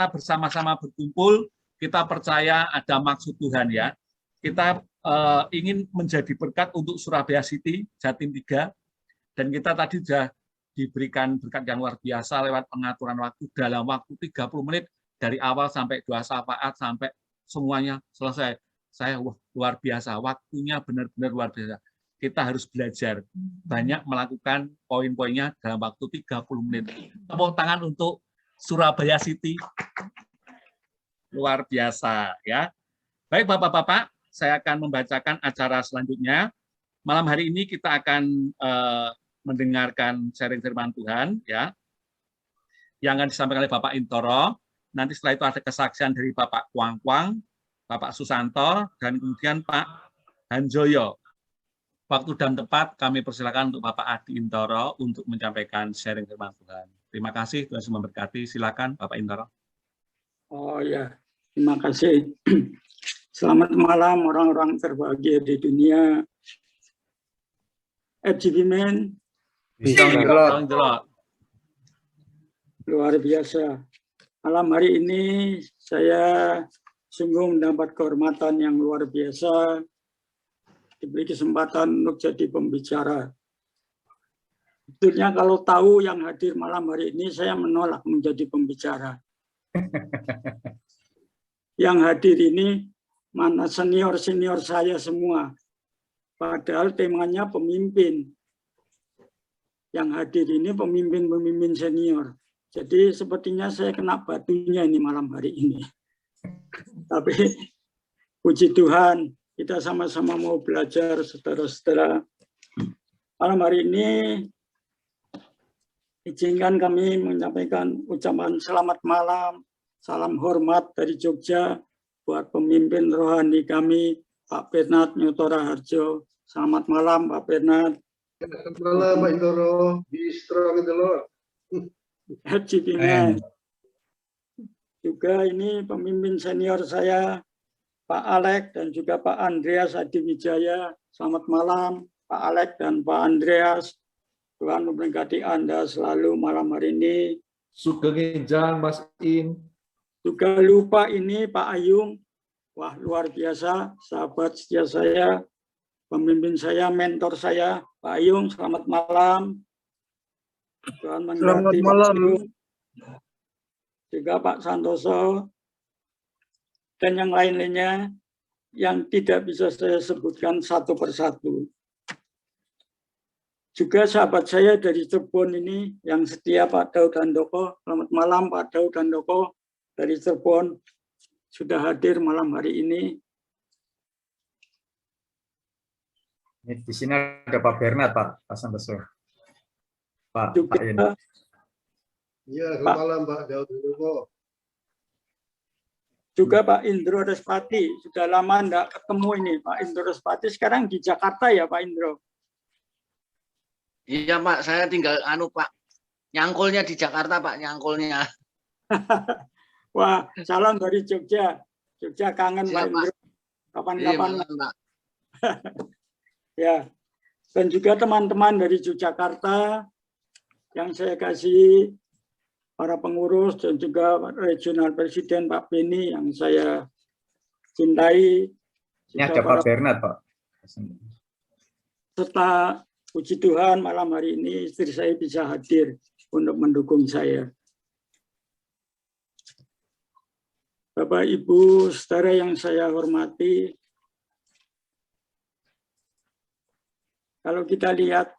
kita bersama-sama berkumpul, kita percaya ada maksud Tuhan ya. Kita ingin menjadi berkat untuk Surabaya City, Jatim 3, dan kita tadi sudah diberikan berkat yang luar biasa lewat pengaturan waktu dalam waktu 30 menit dari awal sampai doa syafaat sampai semuanya selesai. Saya luar biasa, waktunya benar-benar luar biasa. Kita harus belajar banyak melakukan poin-poinnya dalam waktu 30 menit. Tepuk tangan untuk Surabaya City. Luar biasa ya. Baik Bapak-bapak, saya akan membacakan acara selanjutnya. Malam hari ini kita akan mendengarkan sharing firman Tuhan ya. Yang akan disampaikan oleh Bapak Intoro. Nanti setelah itu ada kesaksian dari Bapak Kuang-Kuang, Bapak Susanto, dan kemudian Pak Hanjoyo. Waktu dan tempat kami persilakan untuk Bapak Adi Intoro untuk menyampaikan sharing firman Tuhan. Terima kasih, Tuhan Yesus memberkati. Silakan Bapak Intoro. Oh ya, terima kasih. Selamat malam orang-orang terbahagia di dunia. FGB Men. Luar biasa. Malam hari ini saya sungguh mendapat kehormatan yang luar biasa, diberi kesempatan untuk jadi pembicara. Sebetulnya kalau tahu yang hadir malam hari ini, saya menolak menjadi pembicara. Yang hadir ini mana senior-senior saya semua. Padahal temanya pemimpin. Yang hadir ini pemimpin-pemimpin senior. Jadi sepertinya saya kena batunya ini malam hari ini. Tapi puji Tuhan, kita sama-sama mau belajar, saudara-saudara. Malam hari ini izinkan kami menyampaikan ucapan selamat malam, salam hormat dari Jogja buat pemimpin rohani kami, Pak Bernard Nyotora Harjo. Selamat malam, Pak Bernard. Selamat malam, Pak Intoro. Be strong in the Lord. Juga ini pemimpin senior saya, Pak Alek dan juga Pak Andreas Adiwijaya. Selamat malam, Pak Alek dan Pak Andreas. Tuhan memberkati Anda selalu malam hari ini. Sugeng Enjang, Mas In. Juga lupa ini Pak Ayung. Wah, luar biasa, sahabat setia saya, pemimpin saya, mentor saya, Pak Ayung. Selamat malam. Tuhan memberkati. Selamat malam. Juga Pak Santoso dan yang lain-lainnya yang tidak bisa saya sebutkan satu persatu. Juga sahabat saya dari Cirebon ini yang setia, Pak Daud Handoko. Selamat malam Pak Daud Handoko dari Cirebon, sudah hadir malam hari ini. Di sini ada Pak Bernard, Pak Santoso. Pak, juga, Pak Iya, selamat malam Pak Daud Handoko. Juga Pak Indro Respati, sudah lama enggak ketemu ini Pak Indro Respati, sekarang di Jakarta ya Pak Indro? Iya Pak, saya tinggal Pak, nyangkulnya di Jakarta Pak, nyangkulnya. Wah, salam dari Jogja. Jogja kangen Pak Indro. Kapan-kapan. Iya, ya. Dan juga teman-teman dari Yogyakarta yang saya kasih, para pengurus dan juga regional presiden Pak Beni yang saya cintai. Ini ada Pak Bernard, Pak. Serta puji Tuhan malam hari ini istri saya bisa hadir untuk mendukung saya. Bapak, Ibu, saudara yang saya hormati, kalau kita lihat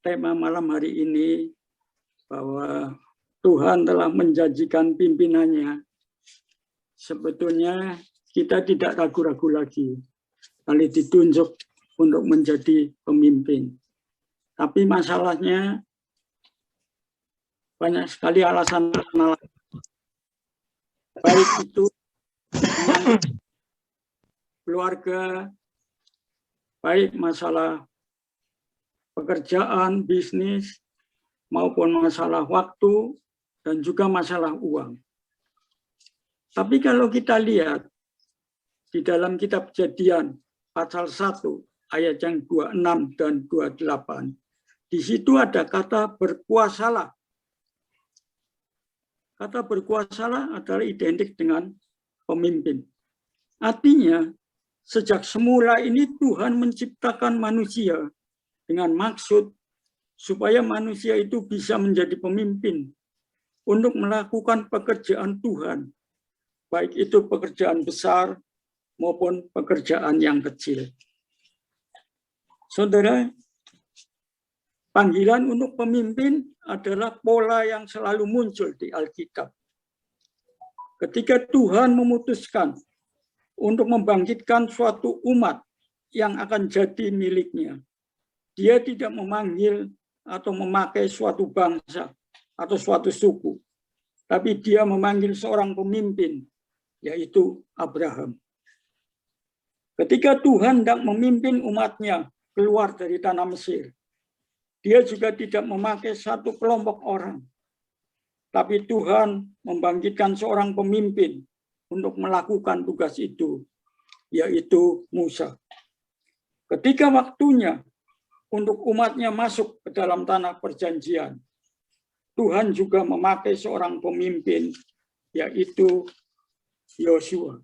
tema malam hari ini, bahwa Tuhan telah menjanjikan pimpinannya, sebetulnya kita tidak ragu-ragu lagi kali ditunjuk untuk menjadi pemimpin. Tapi masalahnya banyak sekali alasan, baik itu keluarga, baik masalah pekerjaan, bisnis, maupun masalah waktu, dan juga masalah uang. Tapi kalau kita lihat di dalam kitab Kejadian pasal 1 ayat yang 26 dan 28, di situ ada kata berpuasalah. kata berkuasalah adalah identik dengan pemimpin. Artinya, sejak semula ini Tuhan menciptakan manusia dengan maksud supaya manusia itu bisa menjadi pemimpin untuk melakukan pekerjaan Tuhan, baik itu pekerjaan besar maupun pekerjaan yang kecil. Saudara, panggilan untuk pemimpin adalah pola yang selalu muncul di Alkitab. Ketika Tuhan memutuskan untuk membangkitkan suatu umat yang akan jadi miliknya, Dia tidak memanggil atau memakai suatu bangsa atau suatu suku, tapi Dia memanggil seorang pemimpin, yaitu Abraham. Ketika Tuhan hendak memimpin umatnya keluar dari tanah Mesir, Dia juga tidak memakai satu kelompok orang, tapi Tuhan membangkitkan seorang pemimpin untuk melakukan tugas itu, yaitu Musa. Ketika waktunya untuk umatnya masuk ke dalam tanah perjanjian, Tuhan juga memakai seorang pemimpin, yaitu Yosua.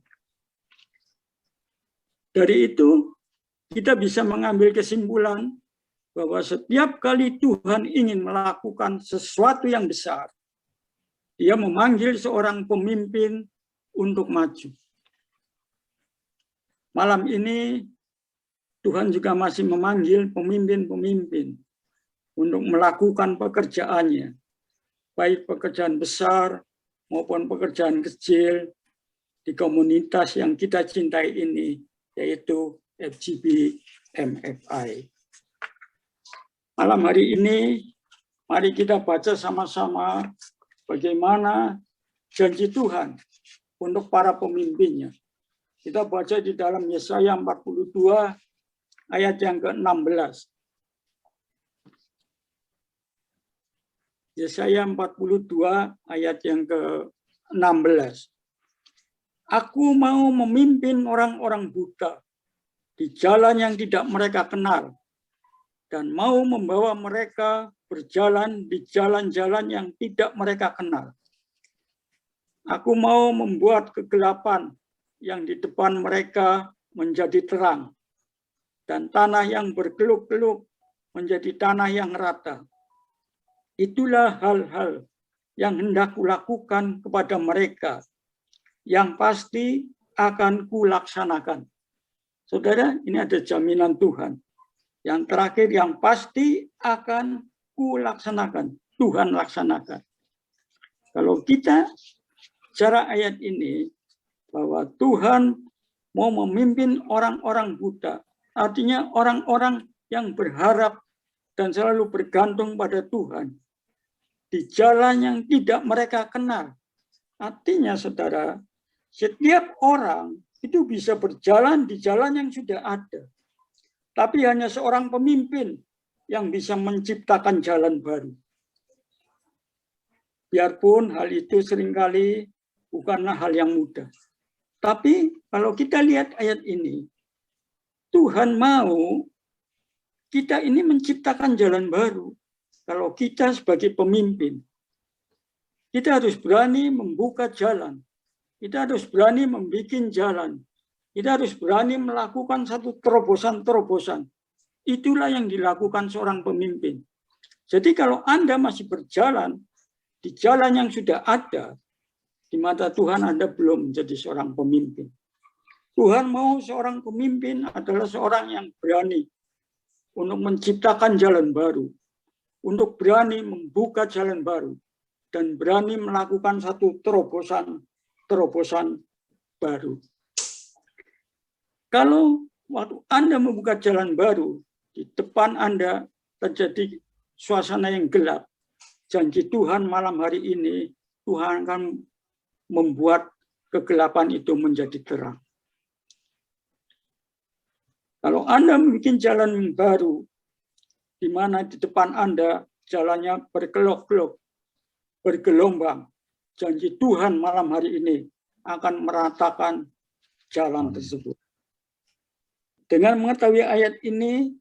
Dari itu, kita bisa mengambil kesimpulan bahwa setiap kali Tuhan ingin melakukan sesuatu yang besar, Dia memanggil seorang pemimpin untuk maju. Malam ini, Tuhan juga masih memanggil pemimpin-pemimpin untuk melakukan pekerjaannya, baik pekerjaan besar maupun pekerjaan kecil di komunitas yang kita cintai ini, yaitu FGB MFI. Malam hari ini, mari kita baca sama-sama bagaimana janji Tuhan untuk para pemimpinnya. Kita baca di dalam Yesaya 42 ayat yang ke-16. Yesaya 42 ayat yang ke-16. Aku mau memimpin orang-orang buta di jalan yang tidak mereka kenal, dan mau membawa mereka berjalan di jalan-jalan yang tidak mereka kenal. Aku mau membuat kegelapan yang di depan mereka menjadi terang, dan tanah yang berkeluk-keluk menjadi tanah yang rata. Itulah hal-hal yang hendak kulakukan kepada mereka, yang pasti akan kulaksanakan. Saudara, ini ada jaminan Tuhan. Yang terakhir, yang pasti akan kulaksanakan. Tuhan laksanakan. Kalau kita bicara ayat ini, bahwa Tuhan mau memimpin orang-orang buta, artinya orang-orang yang berharap dan selalu bergantung pada Tuhan, di jalan yang tidak mereka kenal. Artinya, saudara, setiap orang itu bisa berjalan di jalan yang sudah ada. Tapi hanya seorang pemimpin yang bisa menciptakan jalan baru. Biarpun hal itu seringkali bukanlah hal yang mudah. Tapi kalau kita lihat ayat ini, Tuhan mau kita ini menciptakan jalan baru. Kalau kita sebagai pemimpin, kita harus berani membuka jalan. Kita harus berani membuat jalan. Kita harus berani melakukan satu terobosan-terobosan. Itulah yang dilakukan seorang pemimpin. Jadi kalau Anda masih berjalan di jalan yang sudah ada, di mata Tuhan Anda belum menjadi seorang pemimpin. Tuhan mau seorang pemimpin adalah seorang yang berani untuk menciptakan jalan baru, untuk berani membuka jalan baru, dan berani melakukan satu terobosan baru. Kalau waktu Anda membuka jalan baru, di depan Anda terjadi suasana yang gelap, janji Tuhan malam hari ini, Tuhan akan membuat kegelapan itu menjadi terang. Kalau Anda membuat jalan baru, di mana di depan Anda jalannya berkelok-kelok, bergelombang, janji Tuhan malam hari ini akan meratakan jalan tersebut. Dengan mengetahui ayat ini,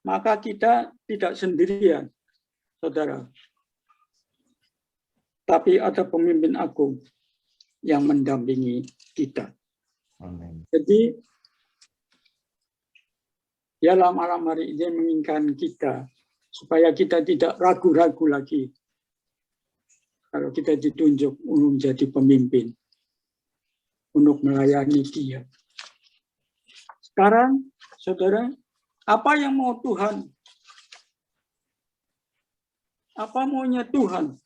maka kita tidak sendirian, saudara. tapi ada pemimpin agung yang mendampingi kita. Amin. Jadi, dalam malam hari ini menginginkan kita supaya kita tidak ragu-ragu lagi kalau kita ditunjuk untuk menjadi pemimpin, untuk melayani Dia. Sekarang, saudara, apa yang mau Tuhan? Apa maunya Tuhan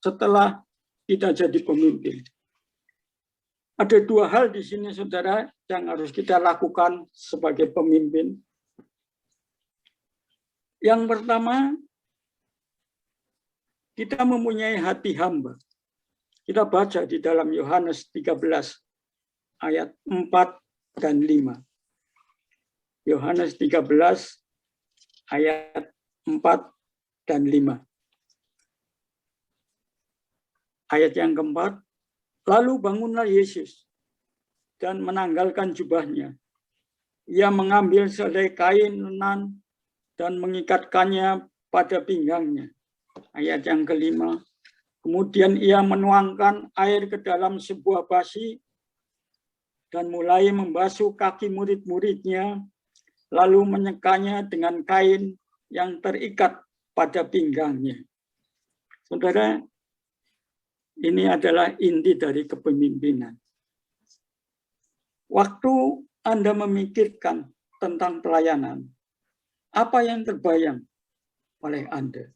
setelah kita jadi pemimpin? Ada dua hal di sini, saudara, yang harus kita lakukan sebagai pemimpin. Yang pertama, kita mempunyai hati hamba. Kita baca di dalam Yohanes 13 ayat 4 dan 5. Yohanes 13 ayat 4 dan 5. Ayat yang keempat, lalu bangunlah Yesus dan menanggalkan jubahnya. Ia mengambil selai kain lenan dan mengikatkannya pada pinggangnya. Ayat yang kelima, kemudian ia menuangkan air ke dalam sebuah basi dan mulai membasuh kaki murid-muridnya, lalu menyekanya dengan kain yang terikat pada pinggangnya. Saudara, ini adalah inti dari kepemimpinan. Waktu Anda memikirkan tentang pelayanan, apa yang terbayang oleh Anda?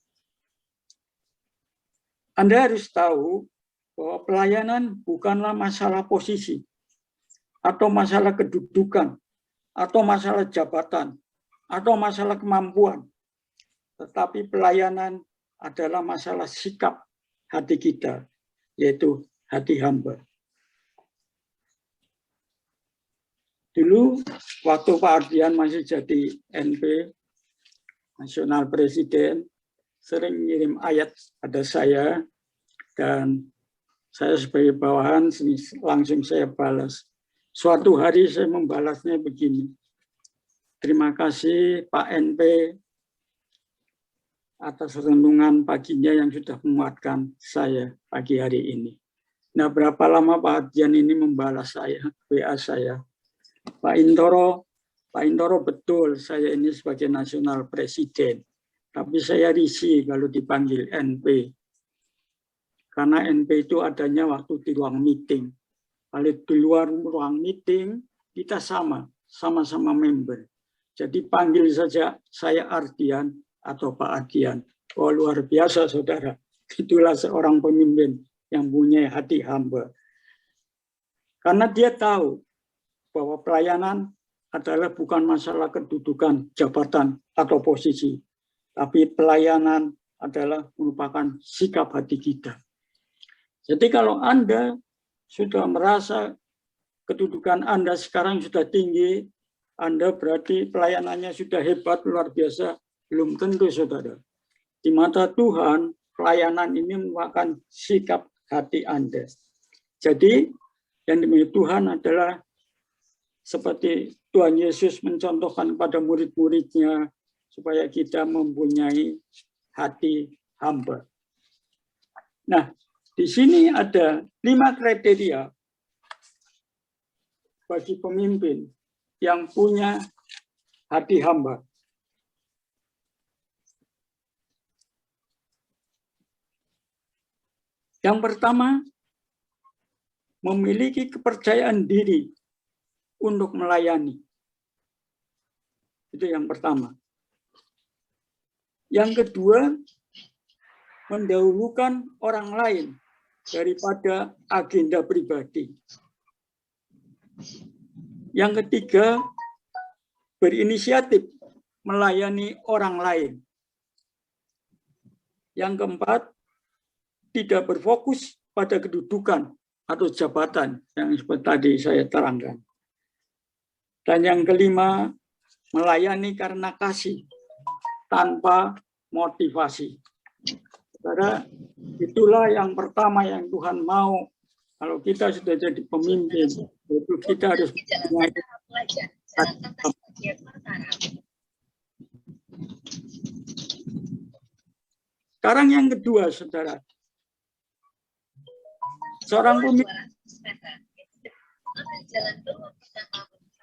Anda harus tahu bahwa pelayanan bukanlah masalah posisi, atau masalah kedudukan, atau masalah jabatan, atau masalah kemampuan. Tetapi pelayanan adalah masalah sikap hati kita, yaitu hati hamba. Dulu waktu Pak Ardian masih jadi NP, Nasional Presiden, sering ngirim ayat pada saya, dan saya sebagai bawahan langsung saya balas. Suatu hari saya membalasnya begini, terima kasih Pak NP atas renungan paginya yang sudah menguatkan saya pagi hari ini. Nah, berapa lama Pak Ardian ini membalas saya, WA saya, Pak Intoro betul saya ini sebagai Nasional Presiden, tapi saya risih kalau dipanggil NP. Karena NP itu adanya waktu di ruang meeting. Kalau di luar ruang meeting, kita sama-sama member. Jadi panggil saja saya Ardian atau Pak Ardian. Oh, luar biasa, saudara. Itulah seorang pemimpin yang punya hati hamba. Karena dia tahu bahwa pelayanan adalah bukan masalah kedudukan, jabatan, atau posisi. Tapi pelayanan adalah merupakan sikap hati kita. Jadi kalau Anda sudah merasa kedudukan Anda sekarang sudah tinggi, Anda berarti pelayanannya sudah hebat, luar biasa. Belum tentu, saudara. Di mata Tuhan, pelayanan ini merupakan sikap hati Anda. Jadi, yang dimiliki Tuhan adalah seperti Tuhan Yesus mencontohkan kepada murid-muridnya, supaya kita mempunyai hati hamba. Nah, di sini ada 5 kriteria bagi pemimpin yang punya hati hamba. Yang pertama, memiliki kepercayaan diri untuk melayani. Itu yang pertama. Yang kedua, mendahulukan orang lain daripada agenda pribadi. Yang ketiga, berinisiatif melayani orang lain. Yang keempat, tidak berfokus pada kedudukan atau jabatan yang seperti tadi saya terangkan. Dan yang kelima, melayani karena kasih tanpa motivasi. Saudara, itulah yang pertama yang Tuhan mau kalau kita sudah jadi pemimpin, itu kita harus sekarang yang kedua, saudara, Seorang pemimpin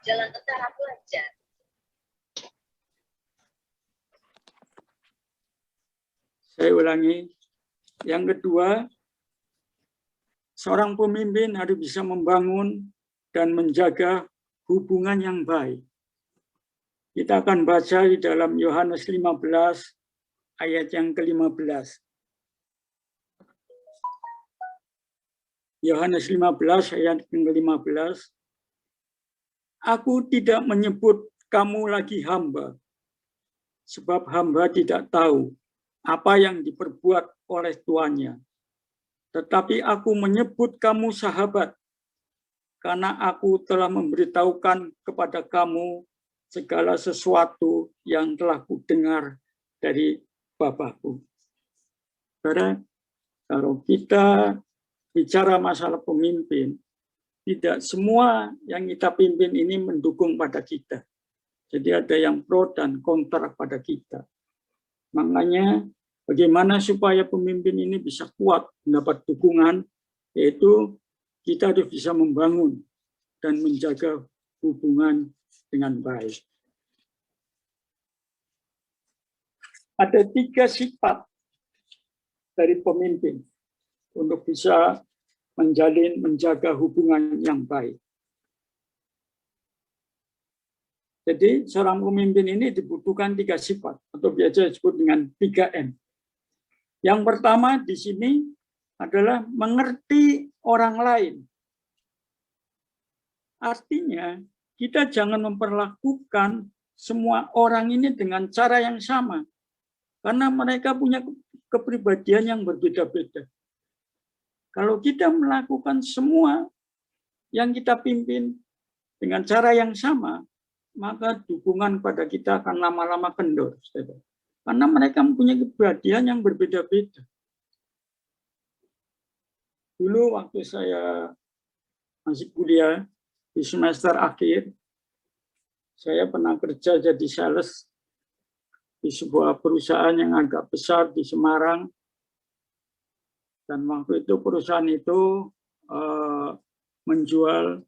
jalan tentara pelajar. Saya ulangi. Yang kedua, seorang pemimpin harus bisa membangun dan menjaga hubungan yang baik. Kita akan baca di dalam Yohanes 15 ayat yang ke-15. Yohanes 15 ayat ke-15. Aku tidak menyebut kamu lagi hamba, sebab hamba tidak tahu apa yang diperbuat oleh tuannya. Tetapi aku menyebut kamu sahabat, karena aku telah memberitahukan kepada kamu segala sesuatu yang telah kudengar dari Bapakku. Saudara, kalau kita bicara masalah pemimpin, tidak semua yang kita pimpin ini mendukung pada kita. Jadi ada yang pro dan kontra pada kita. Makanya bagaimana supaya pemimpin ini bisa kuat mendapat dukungan, yaitu kita harus bisa membangun dan menjaga hubungan dengan baik. Ada 3 sifat dari pemimpin untuk bisa menjaga hubungan yang baik. Jadi seorang pemimpin ini dibutuhkan 3 sifat atau biasa disebut dengan 3M. Yang pertama di sini adalah mengerti orang lain. Artinya kita jangan memperlakukan semua orang ini dengan cara yang sama, karena mereka punya kepribadian yang berbeda-beda. Kalau kita melakukan semua yang kita pimpin dengan cara yang sama, maka dukungan pada kita akan lama-lama kendor. Karena mereka mempunyai kepribadian yang berbeda-beda. Dulu waktu saya masih kuliah di semester akhir, saya pernah kerja jadi sales di sebuah perusahaan yang agak besar di Semarang. Dan waktu itu perusahaan itu menjual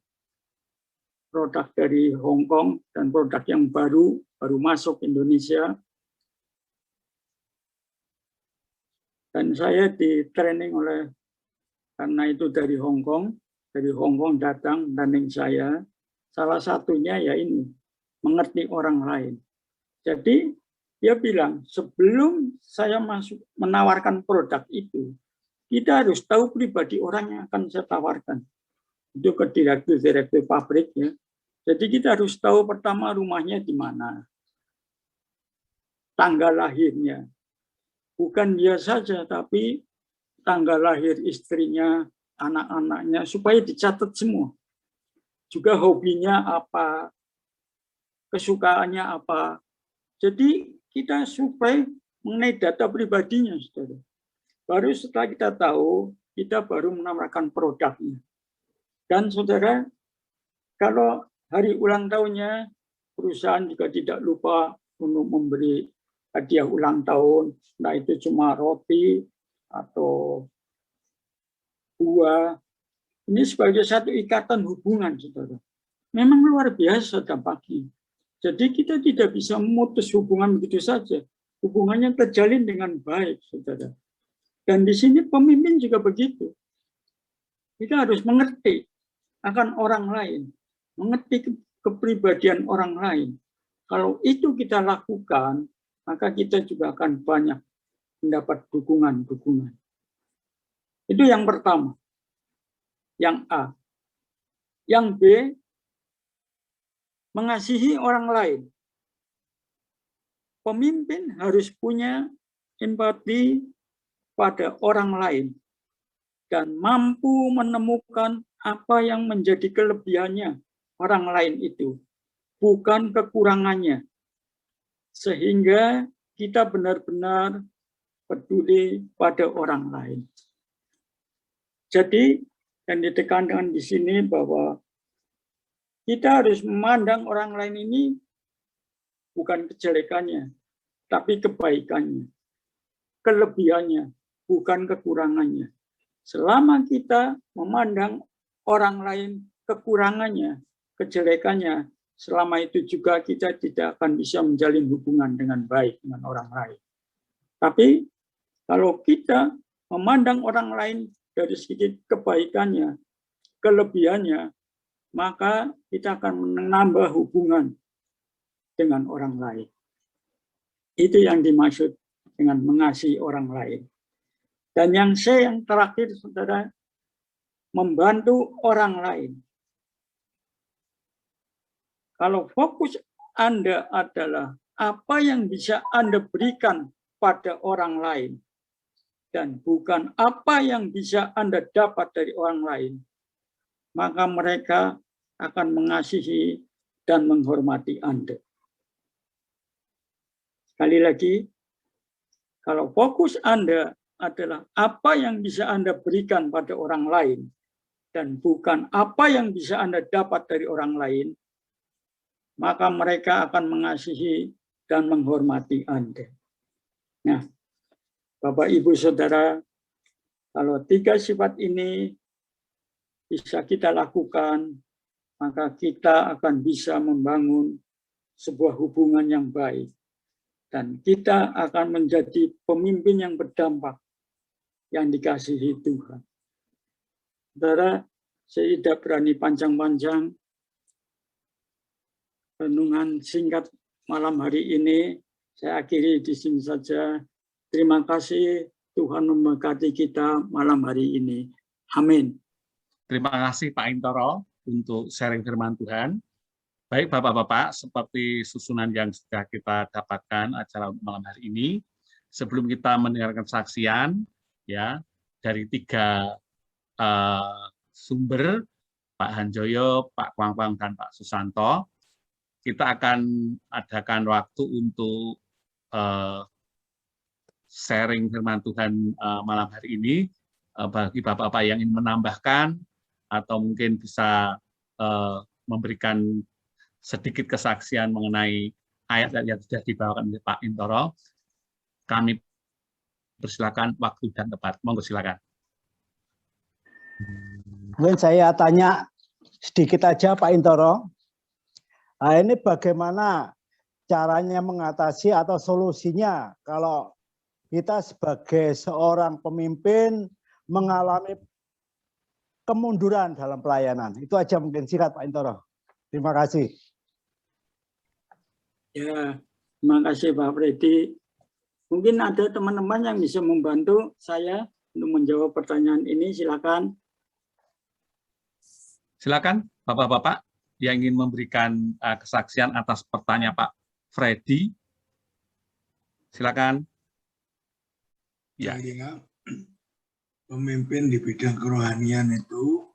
produk dari Hong Kong dan produk yang baru masuk Indonesia. Dan saya di training oleh, karena itu dari Hong Kong datang training saya. Salah satunya ya ini, mengerti orang lain. Jadi dia bilang, sebelum saya masuk menawarkan produk itu, kita harus tahu pribadi orang yang akan saya tawarkan. Itu ke direktur pabrik ya. Jadi kita harus tahu pertama rumahnya di mana, tanggal lahirnya. Bukan dia saja, tapi tanggal lahir istrinya, anak-anaknya, supaya dicatat semua. Juga hobinya apa, kesukaannya apa. Jadi kita supaya mengenai data pribadinya, saudara. Baru setelah kita tahu, kita baru menawarkan produknya. Dan saudara, kalau hari ulang tahunnya, perusahaan juga tidak lupa untuk memberi hadiah ulang tahun. Nah itu cuma roti atau buah. Ini sebagai satu ikatan hubungan, saudara. Memang luar biasa dampaknya. Jadi kita tidak bisa memutus hubungan begitu saja. Hubungannya terjalin dengan baik, saudara. Dan di sini pemimpin juga begitu. Kita harus mengerti akan orang lain, mengerti kepribadian orang lain. Kalau itu kita lakukan, maka kita juga akan banyak mendapat dukungan-dukungan. Itu yang pertama. Yang A. Yang B, mengasihi orang lain. Pemimpin harus punya empati pada orang lain dan mampu menemukan apa yang menjadi kelebihannya orang lain itu, bukan kekurangannya. Sehingga kita benar-benar peduli pada orang lain. Jadi yang ditekankan di sini bahwa kita harus memandang orang lain ini bukan kejelekannya, tapi kebaikannya, kelebihannya, bukan kekurangannya. selama kita memandang orang lain kekurangannya, kejelekannya, selama itu juga kita tidak akan bisa menjalin hubungan dengan baik dengan orang lain. Tapi kalau kita memandang orang lain dari sedikit kebaikannya, kelebihannya, maka kita akan menambah hubungan dengan orang lain. Itu yang dimaksud dengan mengasihi orang lain. Dan yang terakhir, saudara, membantu orang lain. Kalau fokus Anda adalah apa yang bisa Anda berikan pada orang lain, dan bukan apa yang bisa Anda dapat dari orang lain, maka mereka akan mengasihi dan menghormati Anda. Sekali lagi, kalau fokus Anda adalah apa yang bisa Anda berikan pada orang lain, dan bukan apa yang bisa Anda dapat dari orang lain, maka mereka akan mengasihi dan menghormati Anda. Nah, Bapak, Ibu, Saudara, kalau 3 sifat ini bisa kita lakukan, maka kita akan bisa membangun sebuah hubungan yang baik. Dan kita akan menjadi pemimpin yang berdampak, yang dikasihi Tuhan. Saudara, saya tidak berani panjang-panjang. Renungan singkat malam hari ini, saya akhiri di sini saja. Terima kasih, Tuhan memberkati kita malam hari ini. Amin. Terima kasih Pak Intoro untuk sharing firman Tuhan. Baik Bapak-Bapak, seperti susunan yang sudah kita dapatkan acara malam hari ini, sebelum kita mendengarkan saksian ya dari 3 sumber, Pak Hanjoyo, Pak Kwang-Kwang, dan Pak Susanto, kita akan adakan waktu untuk sharing firman Tuhan malam hari ini. Bagi Bapak-Bapak yang ingin menambahkan atau mungkin bisa memberikan sedikit kesaksian mengenai ayat yang sudah dibawakan oleh Pak Intoro, kami persilakan waktu dan tempat. Monggo silakan. Mungkin saya tanya sedikit aja Pak Intoro. Nah, ini bagaimana caranya mengatasi atau solusinya kalau kita sebagai seorang pemimpin mengalami kemunduran dalam pelayanan. Itu aja mungkin singkat Pak Intoro. Terima kasih. Ya, terima kasih Pak Freddy. Mungkin ada teman-teman yang bisa membantu saya untuk menjawab pertanyaan ini. Silakan. Silakan Bapak-Bapak yang ingin memberikan kesaksian atas pertanyaan Pak Freddy. Silakan. Ya. Pemimpin di bidang kerohanian itu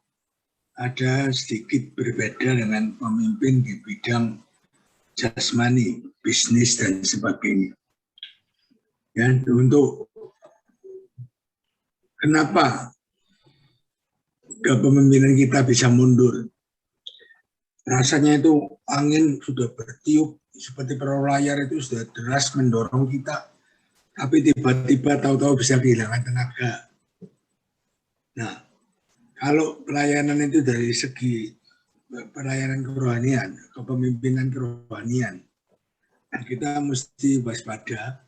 ada sedikit berbeda dengan pemimpin di bidang jasmani, bisnis, dan sebagainya. Ya, untuk kenapa kepemimpinan kita bisa mundur? Rasanya itu angin sudah bertiup, seperti perahu layar itu sudah deras mendorong kita, tapi tiba-tiba tahu-tahu bisa kehilangan tenaga. Nah, kalau pelayanan itu dari segi pelayanan kerohanian, kepemimpinan kerohanian, kita mesti waspada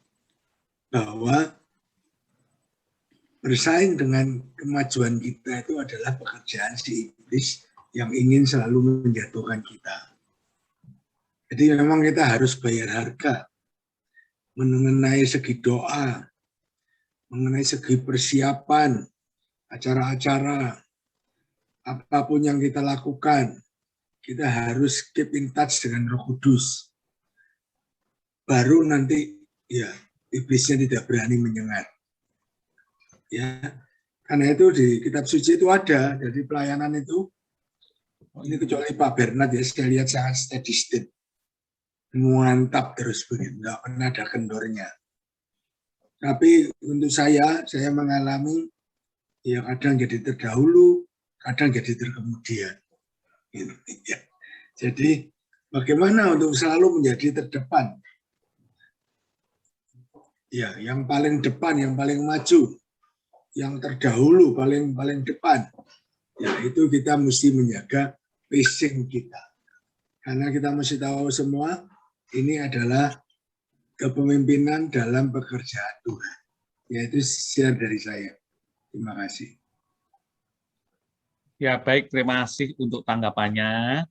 bahwa bersaing dengan kemajuan kita itu adalah pekerjaan si iblis yang ingin selalu menjatuhkan kita. Jadi memang kita harus bayar harga mengenai segi doa, mengenai segi persiapan, acara-acara, apapun yang kita lakukan, kita harus keep in touch dengan Roh Kudus. Baru nanti ya iblisnya tidak berani menyengat. Ya, karena itu di kitab suci itu ada, jadi pelayanan itu, ini kecuali Pak Bernard ya, saya lihat sangat steady state, mantap terus begitu, nggak pernah ada kendornya. Tapi untuk saya mengalami ya kadang jadi terdahulu, kadang jadi terkemudian. Gitu, ya. Jadi bagaimana untuk selalu menjadi terdepan? Ya, yang paling depan, yang paling maju. yang terdahulu, paling depan. Ya, itu kita mesti menjaga pacing kita. Karena kita mesti tahu semua, ini adalah kepemimpinan dalam pekerjaan Tuhan. Yaitu share dari saya. Terima kasih. Ya, baik. Terima kasih untuk tanggapannya.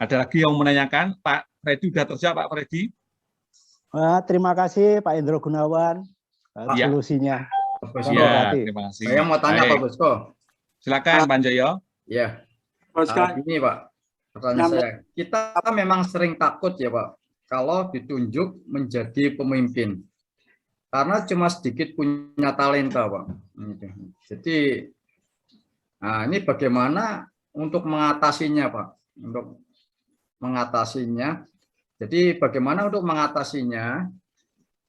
Ada lagi yang menanyakan? Pak Freddy sudah terjawab, Pak Freddy? Terima kasih Pak Indro Gunawan. Ya. Solusinya. Ya, terima kasih. Saya mau tanya Baik. Pak Bosko. Silakan, Pak Joyo. Ya. Oscar, Ini Pak, pertanyaan saya. Kita memang sering takut ya Pak, kalau ditunjuk menjadi pemimpin. Karena cuma sedikit punya talenta Pak. Jadi, nah ini bagaimana untuk mengatasinya Pak? Untuk mengatasinya. Jadi bagaimana untuk mengatasinya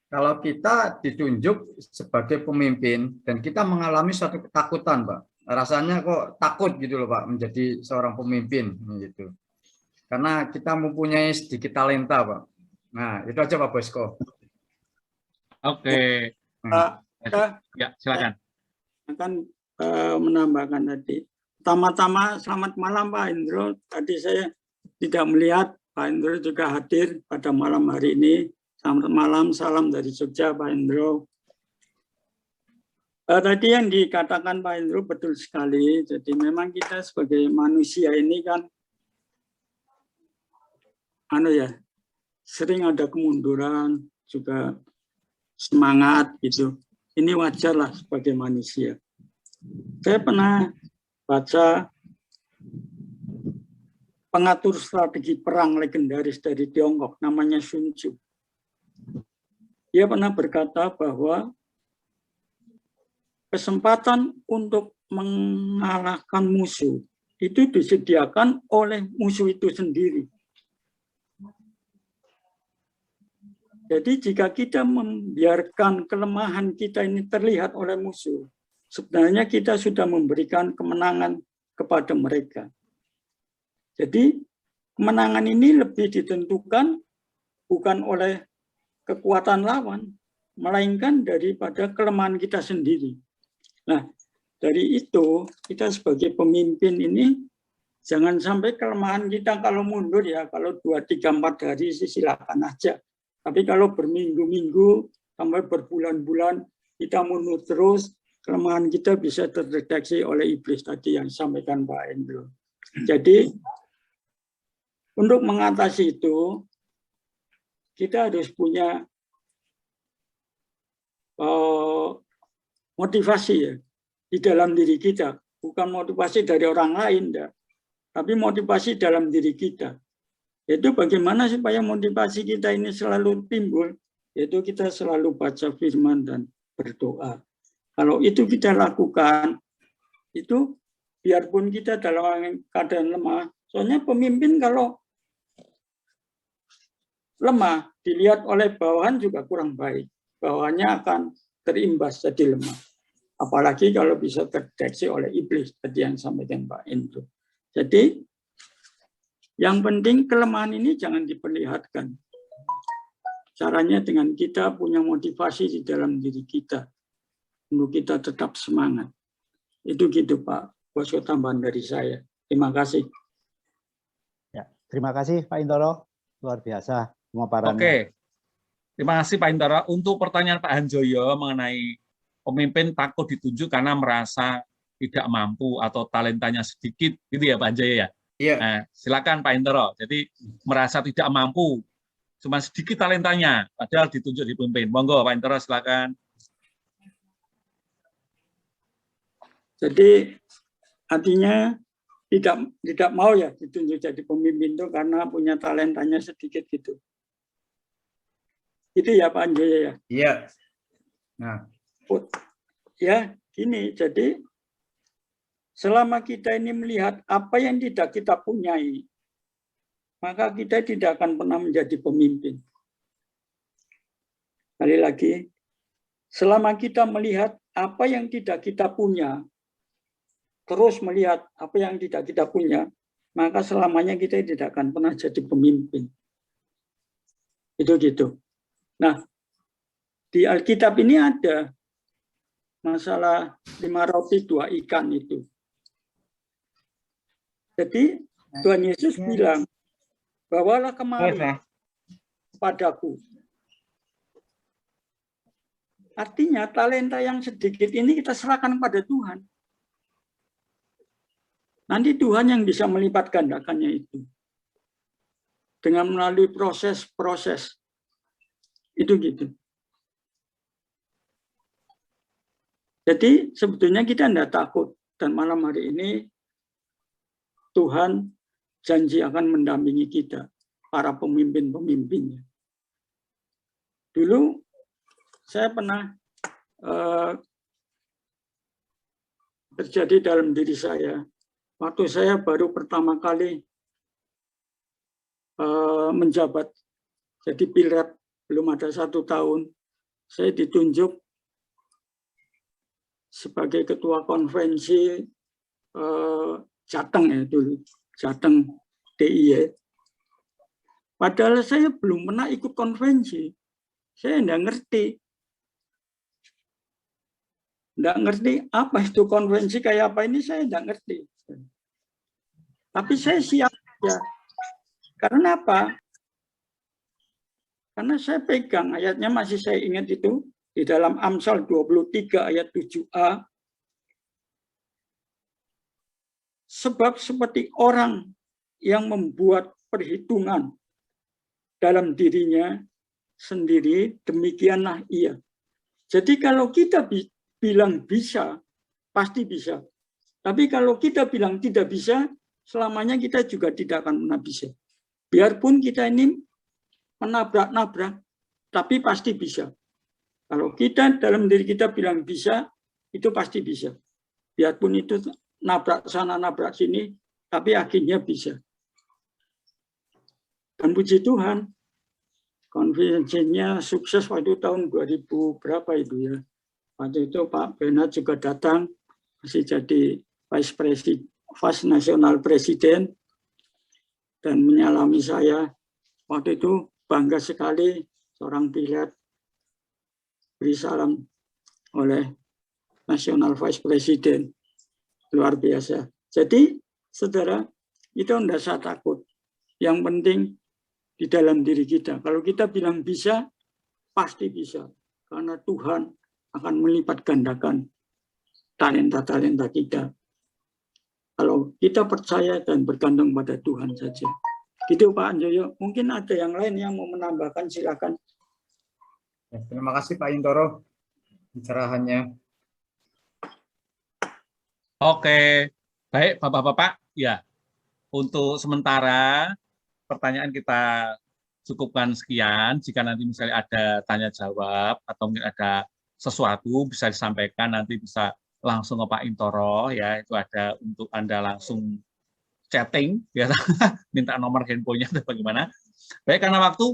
kalau kita ditunjuk sebagai pemimpin dan kita mengalami suatu ketakutan Pak. Rasanya kok takut gitu loh Pak menjadi seorang pemimpin gitu. Karena kita mempunyai sedikit talenta Pak. Nah, itu aja Pak Bosko. Oke. Ya, silakan. akan menambahkan tadi. Pertama-tama selamat malam Pak Indro. Tadi saya tidak melihat Pak Indro juga hadir pada malam hari ini. Selamat malam, salam dari Jogja Pak Indro. Tadi yang dikatakan Pak Indro betul sekali. Jadi memang kita sebagai manusia ini kan sering ada kemunduran, juga semangat gitu. Ini wajar lah sebagai manusia. Saya pernah baca pengatur strategi perang legendaris dari Tiongkok, namanya Sun Tzu. Dia pernah berkata bahwa kesempatan untuk mengalahkan musuh itu disediakan oleh musuh itu sendiri. Jadi jika kita membiarkan kelemahan kita ini terlihat oleh musuh, sebenarnya kita sudah memberikan kemenangan kepada mereka. Jadi kemenangan ini lebih ditentukan bukan oleh kekuatan lawan, melainkan daripada kelemahan kita sendiri. Nah, dari itu kita sebagai pemimpin ini jangan sampai kelemahan kita kalau mundur ya, kalau 2, 3, 4 hari silakan aja. Tapi kalau berminggu-minggu sampai berbulan-bulan kita mundur terus, kelemahan kita bisa terdeteksi oleh iblis tadi yang disampaikan Pak Endro. Jadi untuk mengatasi itu kita harus punya motivasi ya di dalam diri kita, bukan motivasi dari orang lain, ya, tapi motivasi dalam diri kita. Yaitu bagaimana supaya motivasi kita ini selalu timbul, yaitu kita selalu baca firman dan berdoa. Kalau itu kita lakukan, itu biarpun kita dalam keadaan lemah, soalnya pemimpin kalau lemah, dilihat oleh bawahan juga kurang baik. Bawahannya akan terimbas jadi lemah. Apalagi kalau bisa terdeteksi oleh iblis, tadi yang sampaikan Pak Indro. Jadi, yang penting kelemahan ini jangan diperlihatkan. Caranya dengan kita punya motivasi di dalam diri kita, untuk kita tetap semangat. Itu gitu Pak Bosko, tambahan dari saya. Terima kasih. Ya, terima kasih Pak Indro, luar biasa pemaparannya. Oke, terima kasih Pak Indro. Untuk pertanyaan Pak Hanjoyo mengenai pemimpin takut ditunjuk karena merasa tidak mampu atau talentanya sedikit, gitu ya Pak Hanjoyo ya? Iya. Nah, silakan Pak Indro. Jadi merasa tidak mampu, cuma sedikit talentanya, padahal ditunjuk di pemimpin. Monggo Pak Indro, silakan. Jadi artinya tidak mau ya ditunjuk jadi pemimpin itu karena punya talentanya sedikit gitu. Itu ya Pak Anjoyo ya. Iya. Nah, ya gini, jadi selama kita ini melihat apa yang tidak kita punyai, maka kita tidak akan pernah menjadi pemimpin. Sekali lagi, selama kita melihat apa yang tidak kita punya, terus melihat apa yang tidak kita punya, maka selamanya kita tidak akan pernah jadi pemimpin. Itu gitu. Nah, di Alkitab ini ada masalah 5 roti 2 ikan itu. Jadi Tuhan Yesus bilang, bawalah kemari kepadaku. Artinya talenta yang sedikit ini kita serahkan pada Tuhan. Nanti Tuhan yang bisa melipat gandakannya itu. Dengan melalui proses-proses. Itu gitu. Jadi sebetulnya kita tidak takut. Dan malam hari ini Tuhan janji akan mendampingi kita, para pemimpin-pemimpinnya. Dulu saya pernah terjadi dalam diri saya, waktu saya baru pertama kali menjabat, jadi pilret, belum ada 1 tahun, saya ditunjuk sebagai ketua konvensi Jateng ya dulu, Jateng DIY. Padahal saya belum pernah ikut konvensi, saya tidak ngerti. Tidak ngerti apa itu konvensi kayak apa ini, saya tidak ngerti. Tapi saya siap ya. Karena apa? Karena saya pegang ayatnya, masih saya ingat itu di dalam Amsal 23 ayat 7a. Sebab seperti orang yang membuat perhitungan dalam dirinya sendiri, demikianlah ia. Jadi kalau kita bilang bisa, pasti bisa. Tapi kalau kita bilang tidak bisa, selamanya kita juga tidak akan pernah bisa. Biarpun kita ini menabrak-nabrak, tapi pasti bisa. Kalau kita dalam diri kita bilang bisa, itu pasti bisa. Biarpun itu nabrak sana, nabrak sini, tapi akhirnya bisa. Dan puji Tuhan, konvensinya sukses waktu tahun 2000 berapa itu ya. Waktu itu Pak Bernard juga datang, masih jadi Vice National President, dan menyalami saya. Waktu itu bangga sekali seorang pilot beri salam oleh National Vice President. Luar biasa. Jadi, saudara, itu tidak usah takut. Yang penting di dalam diri kita. Kalau kita bilang bisa, pasti bisa. Karena Tuhan akan melipat gandakan talenta-talenta kita. Kalau kita percaya dan bergantung pada Tuhan saja. Gitu Pak Anjoyo. Mungkin ada yang lain yang mau menambahkan, silakan. Ya, terima kasih Pak Intoro pencerahannya. Oke, baik Bapak-Bapak. Ya, untuk sementara pertanyaan kita cukupkan sekian. Jika nanti misalnya ada tanya jawab atau mungkin ada sesuatu bisa disampaikan, nanti bisa langsung ke Pak Intoro ya. Itu ada untuk Anda langsung chatting, ya, minta nomor handphonenya atau bagaimana. Baik, karena waktu,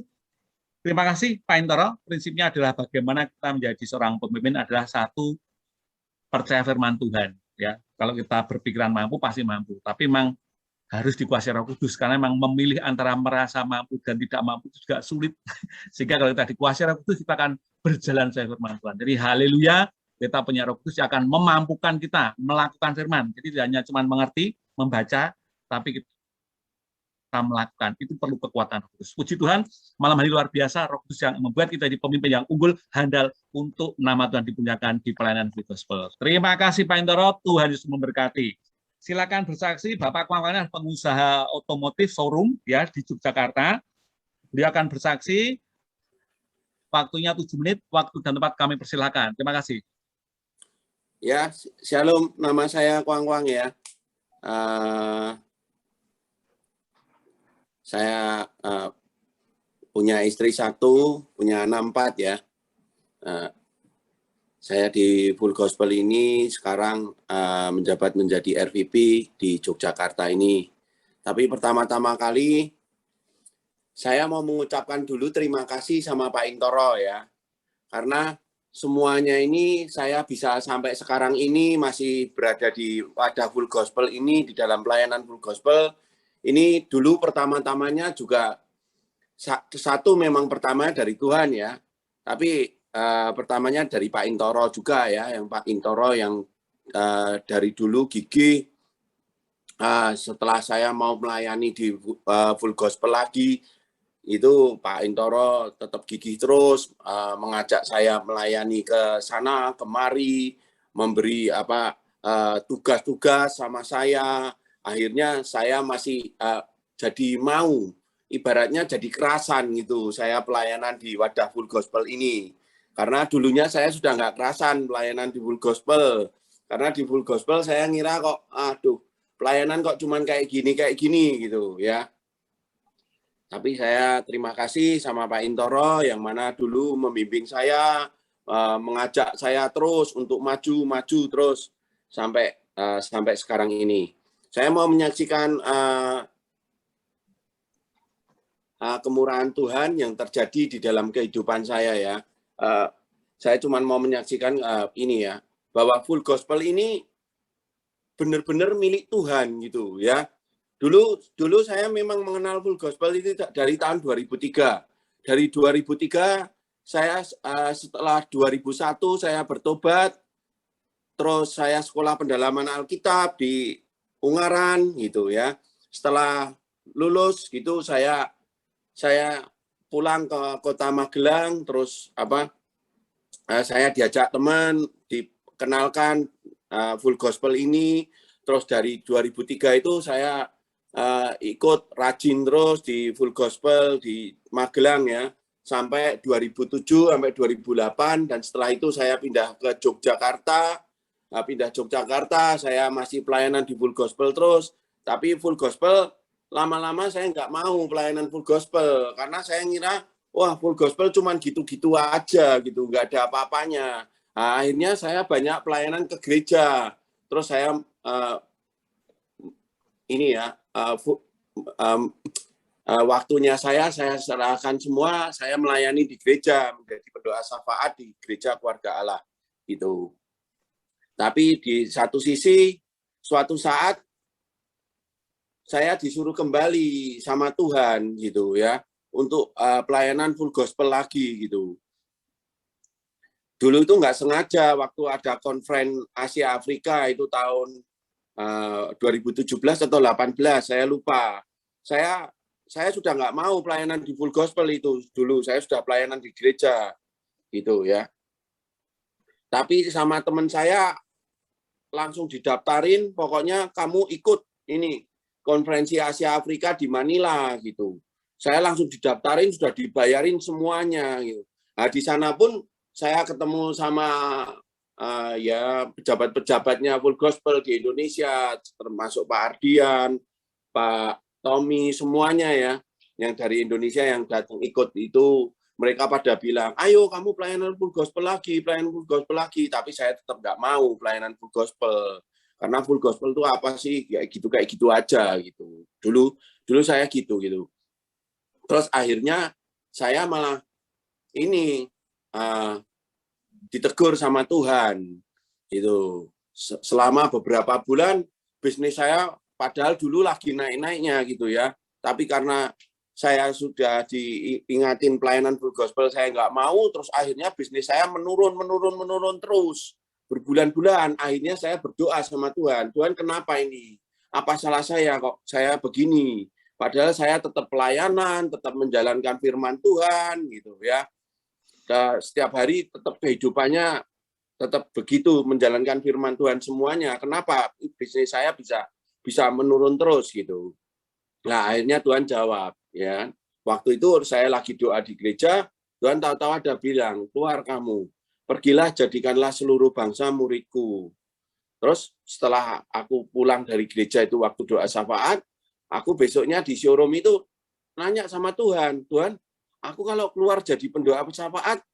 terima kasih Pak Intoro. Prinsipnya adalah bagaimana kita menjadi seorang pemimpin adalah satu, percaya firman Tuhan. Ya, kalau kita berpikiran mampu pasti mampu, tapi memang harus dikuasai Roh Kudus, karena memang memilih antara merasa mampu dan tidak mampu itu juga sulit. Sehingga kalau kita dikuasai Roh Kudus, kita akan berjalan sesuai firman Tuhan. Jadi haleluya, kita punya Roh Kudus yang akan memampukan kita melakukan firman. Jadi tidak hanya cuma mengerti, membaca, tapi kita melakukan. Itu perlu kekuatan Roh Kudus. Puji Tuhan, malam hari luar biasa, Roh Kudus yang membuat kita jadi pemimpin yang unggul, handal untuk nama Tuhan dipunyakan di pelayanan Free Gospel. Terima kasih Pak Intoro, Tuhan Yesus memberkati. Silakan bersaksi, Bapak Kwangwana pengusaha otomotif showroom ya di Yogyakarta. Beliau akan bersaksi. Waktunya 7 menit, waktu dan tempat kami persilakan. Terima kasih. Ya, shalom, nama saya Kwang ya. Saya punya istri 1, punya anak 4 ya. Saya di Full Gospel ini sekarang menjabat menjadi RVP di Yogyakarta ini. Tapi pertama-tama kali saya mau mengucapkan dulu terima kasih sama Pak Intoro ya. Karena semuanya ini saya bisa sampai sekarang ini masih berada di wadah Full Gospel ini, di dalam pelayanan Full Gospel. Ini dulu pertama-tamanya juga satu memang pertama dari Tuhan ya. Tapi pertamanya dari Pak Intoro juga ya, yang Pak Intoro yang dari dulu gigih. Setelah saya mau melayani di Full Gospel lagi, itu Pak Intoro tetap gigih terus mengajak saya melayani ke sana kemari, memberi tugas-tugas sama saya. Akhirnya saya masih jadi mau, ibaratnya jadi kerasan gitu saya pelayanan di wadah Full Gospel ini. Karena dulunya saya sudah nggak kerasan pelayanan di Full Gospel. Karena di Full Gospel saya ngira kok, aduh, pelayanan kok cuman kayak gini gitu ya. Tapi saya terima kasih sama Pak Intoro yang mana dulu membimbing saya, mengajak saya terus untuk maju terus sampai sekarang ini. Saya mau menyaksikan kemurahan Tuhan yang terjadi di dalam kehidupan saya ya. Saya cuma mau menyaksikan ini ya, bahwa Full Gospel ini benar-benar milik Tuhan gitu ya. Dulu saya memang mengenal Full Gospel itu dari tahun 2003. Dari 2003 saya setelah 2001 saya bertobat, terus saya sekolah pendalaman Alkitab di Ungaran gitu ya. Setelah lulus gitu saya pulang ke Kota Magelang, terus saya diajak teman dikenalkan Full Gospel ini. Terus dari 2003 itu saya ikut rajin terus di Full Gospel di Magelang ya, sampai 2007 sampai 2008, dan setelah itu saya pindah ke Yogyakarta. Saya masih pelayanan di Full Gospel terus, tapi Full Gospel lama-lama saya nggak mau pelayanan Full Gospel karena saya ngira wah Full Gospel cuman gitu-gitu aja gitu, nggak ada apa-apanya. Nah, akhirnya saya banyak pelayanan ke gereja. Terus saya waktunya saya serahkan semua, saya melayani di gereja, menjadi pendoa syafaat di gereja Keluarga Allah gitu. Tapi di satu sisi, suatu saat saya disuruh kembali sama Tuhan gitu ya, untuk pelayanan Full Gospel lagi gitu. Dulu itu nggak sengaja waktu ada konferensi Asia Afrika itu tahun 2017 atau 18, saya lupa. Saya sudah nggak mau pelayanan di Full Gospel itu dulu, saya sudah pelayanan di gereja gitu ya. Tapi sama teman saya langsung didaftarin, pokoknya kamu ikut ini konferensi Asia Afrika di Manila gitu. Saya langsung didaftarin, sudah dibayarin semuanya gitu. Nah, di sana pun saya ketemu sama ya pejabat-pejabatnya Full Gospel di Indonesia, termasuk Pak Ardian, Pak Tommy, semuanya ya, yang dari Indonesia yang datang ikut itu, mereka pada bilang, ayo kamu pelayanan Full Gospel lagi, tapi saya tetap nggak mau pelayanan Full Gospel, karena Full Gospel itu apa sih, kayak gitu aja gitu. Dulu saya gitu. Terus akhirnya saya malah ini ditegur sama Tuhan itu. Selama beberapa bulan bisnis saya padahal dulu lagi naik-naiknya gitu ya, tapi karena saya sudah diingatin pelayanan Full Gospel saya nggak mau, terus akhirnya bisnis saya menurun terus berbulan-bulan. Akhirnya saya berdoa sama Tuhan, Tuhan kenapa ini, apa salah saya kok saya begini, padahal saya tetap pelayanan, tetap menjalankan firman Tuhan gitu ya. Setiap hari tetap kehidupannya tetap begitu, menjalankan firman Tuhan semuanya. Kenapa bisnis saya bisa menurun terus gitu? Nah, akhirnya Tuhan jawab ya. Waktu itu saya lagi doa di gereja, Tuhan tahu-tahu ada bilang, keluar kamu, pergilah jadikanlah seluruh bangsa muridku. Terus setelah aku pulang dari gereja itu waktu doa syafaat, aku besoknya di showroom itu nanya sama Tuhan, Tuhan, aku kalau keluar jadi pendoa syafaat,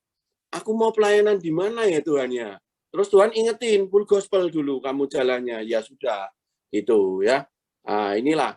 aku mau pelayanan di mana ya Tuhan ya? Terus Tuhan ingetin, Full Gospel dulu kamu jalannya. Ya sudah, itu ya. Nah, inilah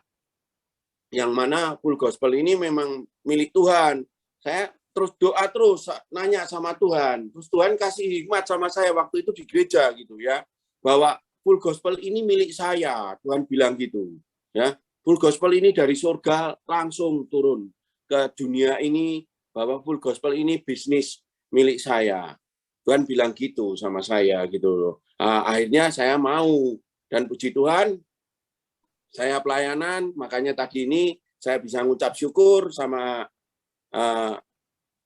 yang mana Full Gospel ini memang milik Tuhan. Saya terus doa terus, nanya sama Tuhan. Terus Tuhan kasih hikmat sama saya waktu itu di gereja gitu ya, bahwa Full Gospel ini milik saya. Tuhan bilang gitu ya. Full Gospel ini dari surga langsung turun ke dunia ini, bahwa Full Gospel ini bisnis milik saya. Tuhan bilang gitu sama saya gitu loh. Akhirnya saya mau, dan puji Tuhan saya pelayanan, makanya tadi ini saya bisa ngucap syukur sama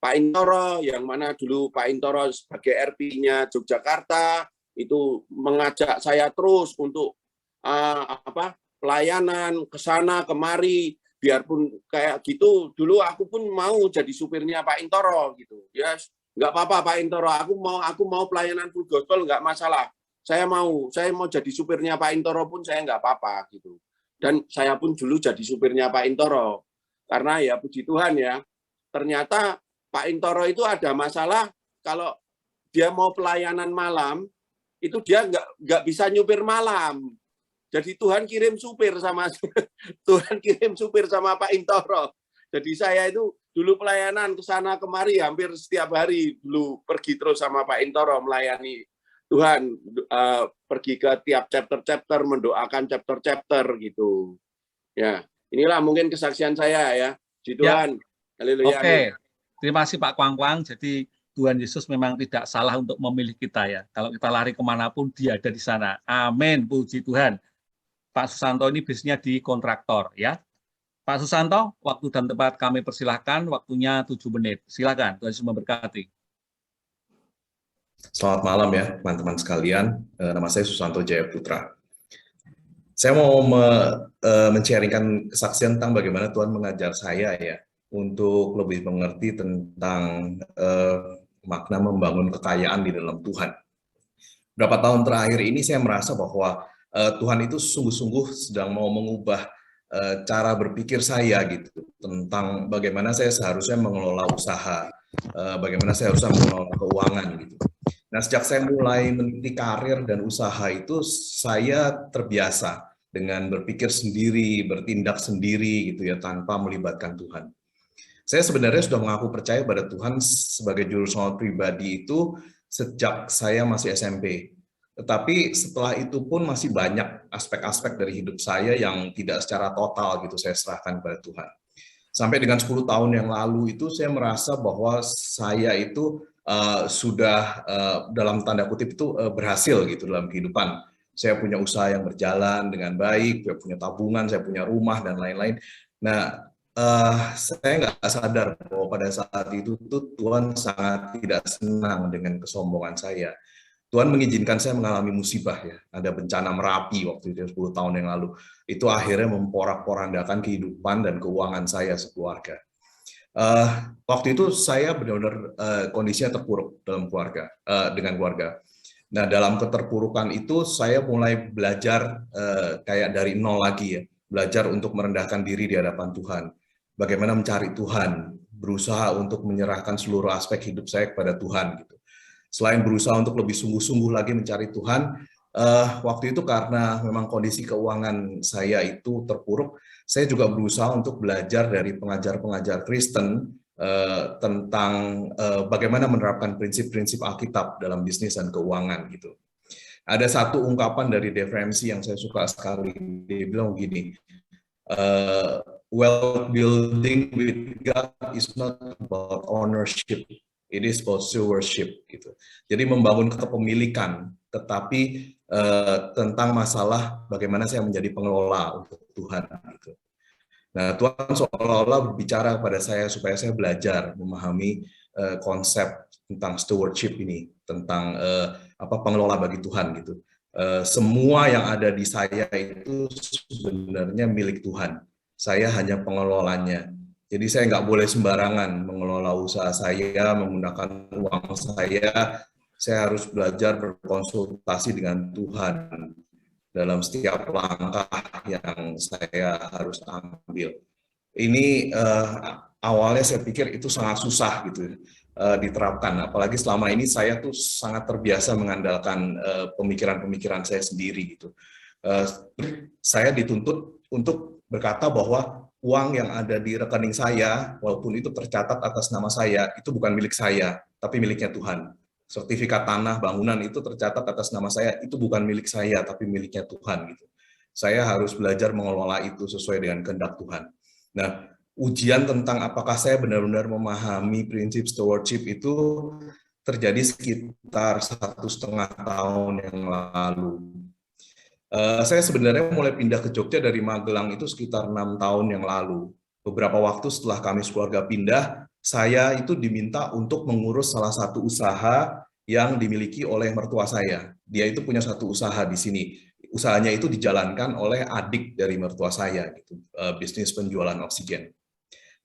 Pak Intoro, yang mana dulu Pak Intoro sebagai RP-nya Yogyakarta itu mengajak saya terus untuk pelayanan ke sana kemari, biarpun kayak gitu. Dulu aku pun mau jadi supirnya Pak Intoro gitu. Ya, nggak apa-apa Pak Intoro, aku mau pelayanan full gospel, nggak masalah. Saya mau jadi supirnya Pak Intoro pun saya nggak apa-apa gitu. Dan saya pun dulu jadi supirnya Pak Intoro. Karena ya puji Tuhan ya, ternyata Pak Intoro itu ada masalah kalau dia mau pelayanan malam, itu dia nggak bisa nyupir malam. Jadi Tuhan kirim supir sama Pak Intoro. Jadi saya itu dulu pelayanan ke sana kemari hampir setiap hari dulu pergi terus sama Pak Intoro melayani Tuhan, pergi ke tiap chapter-chapter mendoakan chapter-chapter gitu. Ya, inilah mungkin kesaksian saya ya. Puji Tuhan. Haleluya. Oke. Terima kasih Pak Kwang-Kwang. Jadi Tuhan Yesus memang tidak salah untuk memilih kita ya. Kalau kita lari kemanapun dia ada di sana. Amin. Puji Tuhan. Pak Susanto ini bisnisnya di kontraktor ya. Pak Susanto, waktu dan tempat kami persilahkan, waktunya 7 menit. Silakan, Tuhan Yesus memberkati. Selamat malam ya teman-teman sekalian. Nama saya Susanto Jayaputra. Saya mau men-sharingkan kesaksian tentang bagaimana Tuhan mengajar saya ya untuk lebih mengerti tentang makna membangun kekayaan di dalam Tuhan. Beberapa tahun terakhir ini saya merasa bahwa Tuhan itu sungguh-sungguh sedang mau mengubah cara berpikir saya gitu tentang bagaimana saya seharusnya mengelola usaha, bagaimana saya harusnya mengelola keuangan gitu. Nah, sejak saya mulai meniti karir dan usaha itu, saya terbiasa dengan berpikir sendiri, bertindak sendiri gitu ya, tanpa melibatkan Tuhan. Saya sebenarnya sudah mengaku percaya pada Tuhan sebagai juru selamat pribadi itu sejak saya masih SMP. Tetapi setelah itu pun masih banyak aspek-aspek dari hidup saya yang tidak secara total gitu saya serahkan kepada Tuhan. Sampai dengan 10 tahun yang lalu itu saya merasa bahwa saya itu sudah dalam tanda kutip itu berhasil gitu dalam kehidupan. Saya punya usaha yang berjalan dengan baik, saya punya tabungan, saya punya rumah dan lain-lain. Nah, saya nggak sadar bahwa pada saat itu tuh Tuhan sangat tidak senang dengan kesombongan saya. Tuhan mengizinkan saya mengalami musibah ya. Ada bencana Merapi waktu itu 10 tahun yang lalu. Itu akhirnya memporak-porandakan kehidupan dan keuangan saya sekeluarga. Waktu itu saya benar-benar kondisinya terpuruk dalam keluarga, dengan keluarga. Nah, dalam keterpurukan itu saya mulai belajar kayak dari nol lagi ya, belajar untuk merendahkan diri di hadapan Tuhan. Bagaimana mencari Tuhan, berusaha untuk menyerahkan seluruh aspek hidup saya kepada Tuhan gitu. Selain berusaha untuk lebih sungguh-sungguh lagi mencari Tuhan, waktu itu karena memang kondisi keuangan saya itu terpuruk, saya juga berusaha untuk belajar dari pengajar-pengajar Kristen tentang bagaimana menerapkan prinsip-prinsip Alkitab dalam bisnis dan keuangan gitu. Ada satu ungkapan dari Dave Ramsey yang saya suka sekali. Dia bilang begini, wealth building with God is not about ownership, it is about stewardship gitu. Jadi membangun kepemilikan, tetapi tentang masalah bagaimana saya menjadi pengelola untuk Tuhan gitu. Nah, Tuhan seolah-olah berbicara kepada saya supaya saya belajar memahami konsep tentang stewardship ini, tentang pengelola bagi Tuhan gitu. Semua yang ada di saya itu sebenarnya milik Tuhan. Saya hanya pengelolanya. Jadi saya nggak boleh sembarangan mengelola usaha saya, menggunakan uang saya. Saya harus belajar berkonsultasi dengan Tuhan dalam setiap langkah yang saya harus ambil. Ini awalnya saya pikir itu sangat susah gitu diterapkan. Apalagi selama ini saya tuh sangat terbiasa mengandalkan pemikiran-pemikiran saya sendiri gitu. Saya dituntut untuk berkata bahwa uang yang ada di rekening saya, walaupun itu tercatat atas nama saya, itu bukan milik saya, tapi miliknya Tuhan. Sertifikat tanah, bangunan itu tercatat atas nama saya, itu bukan milik saya, tapi miliknya Tuhan. Gitu. Saya harus belajar mengelola itu sesuai dengan kehendak Tuhan. Nah, ujian tentang apakah saya benar-benar memahami prinsip stewardship itu terjadi sekitar 1,5 tahun yang lalu. Saya sebenarnya mulai pindah ke Jogja dari Magelang itu sekitar 6 tahun yang lalu. Beberapa waktu setelah kami sekeluarga pindah, saya itu diminta untuk mengurus salah satu usaha yang dimiliki oleh mertua saya. Dia itu punya satu usaha di sini. Usahanya itu dijalankan oleh adik dari mertua saya, gitu, bisnis penjualan oksigen.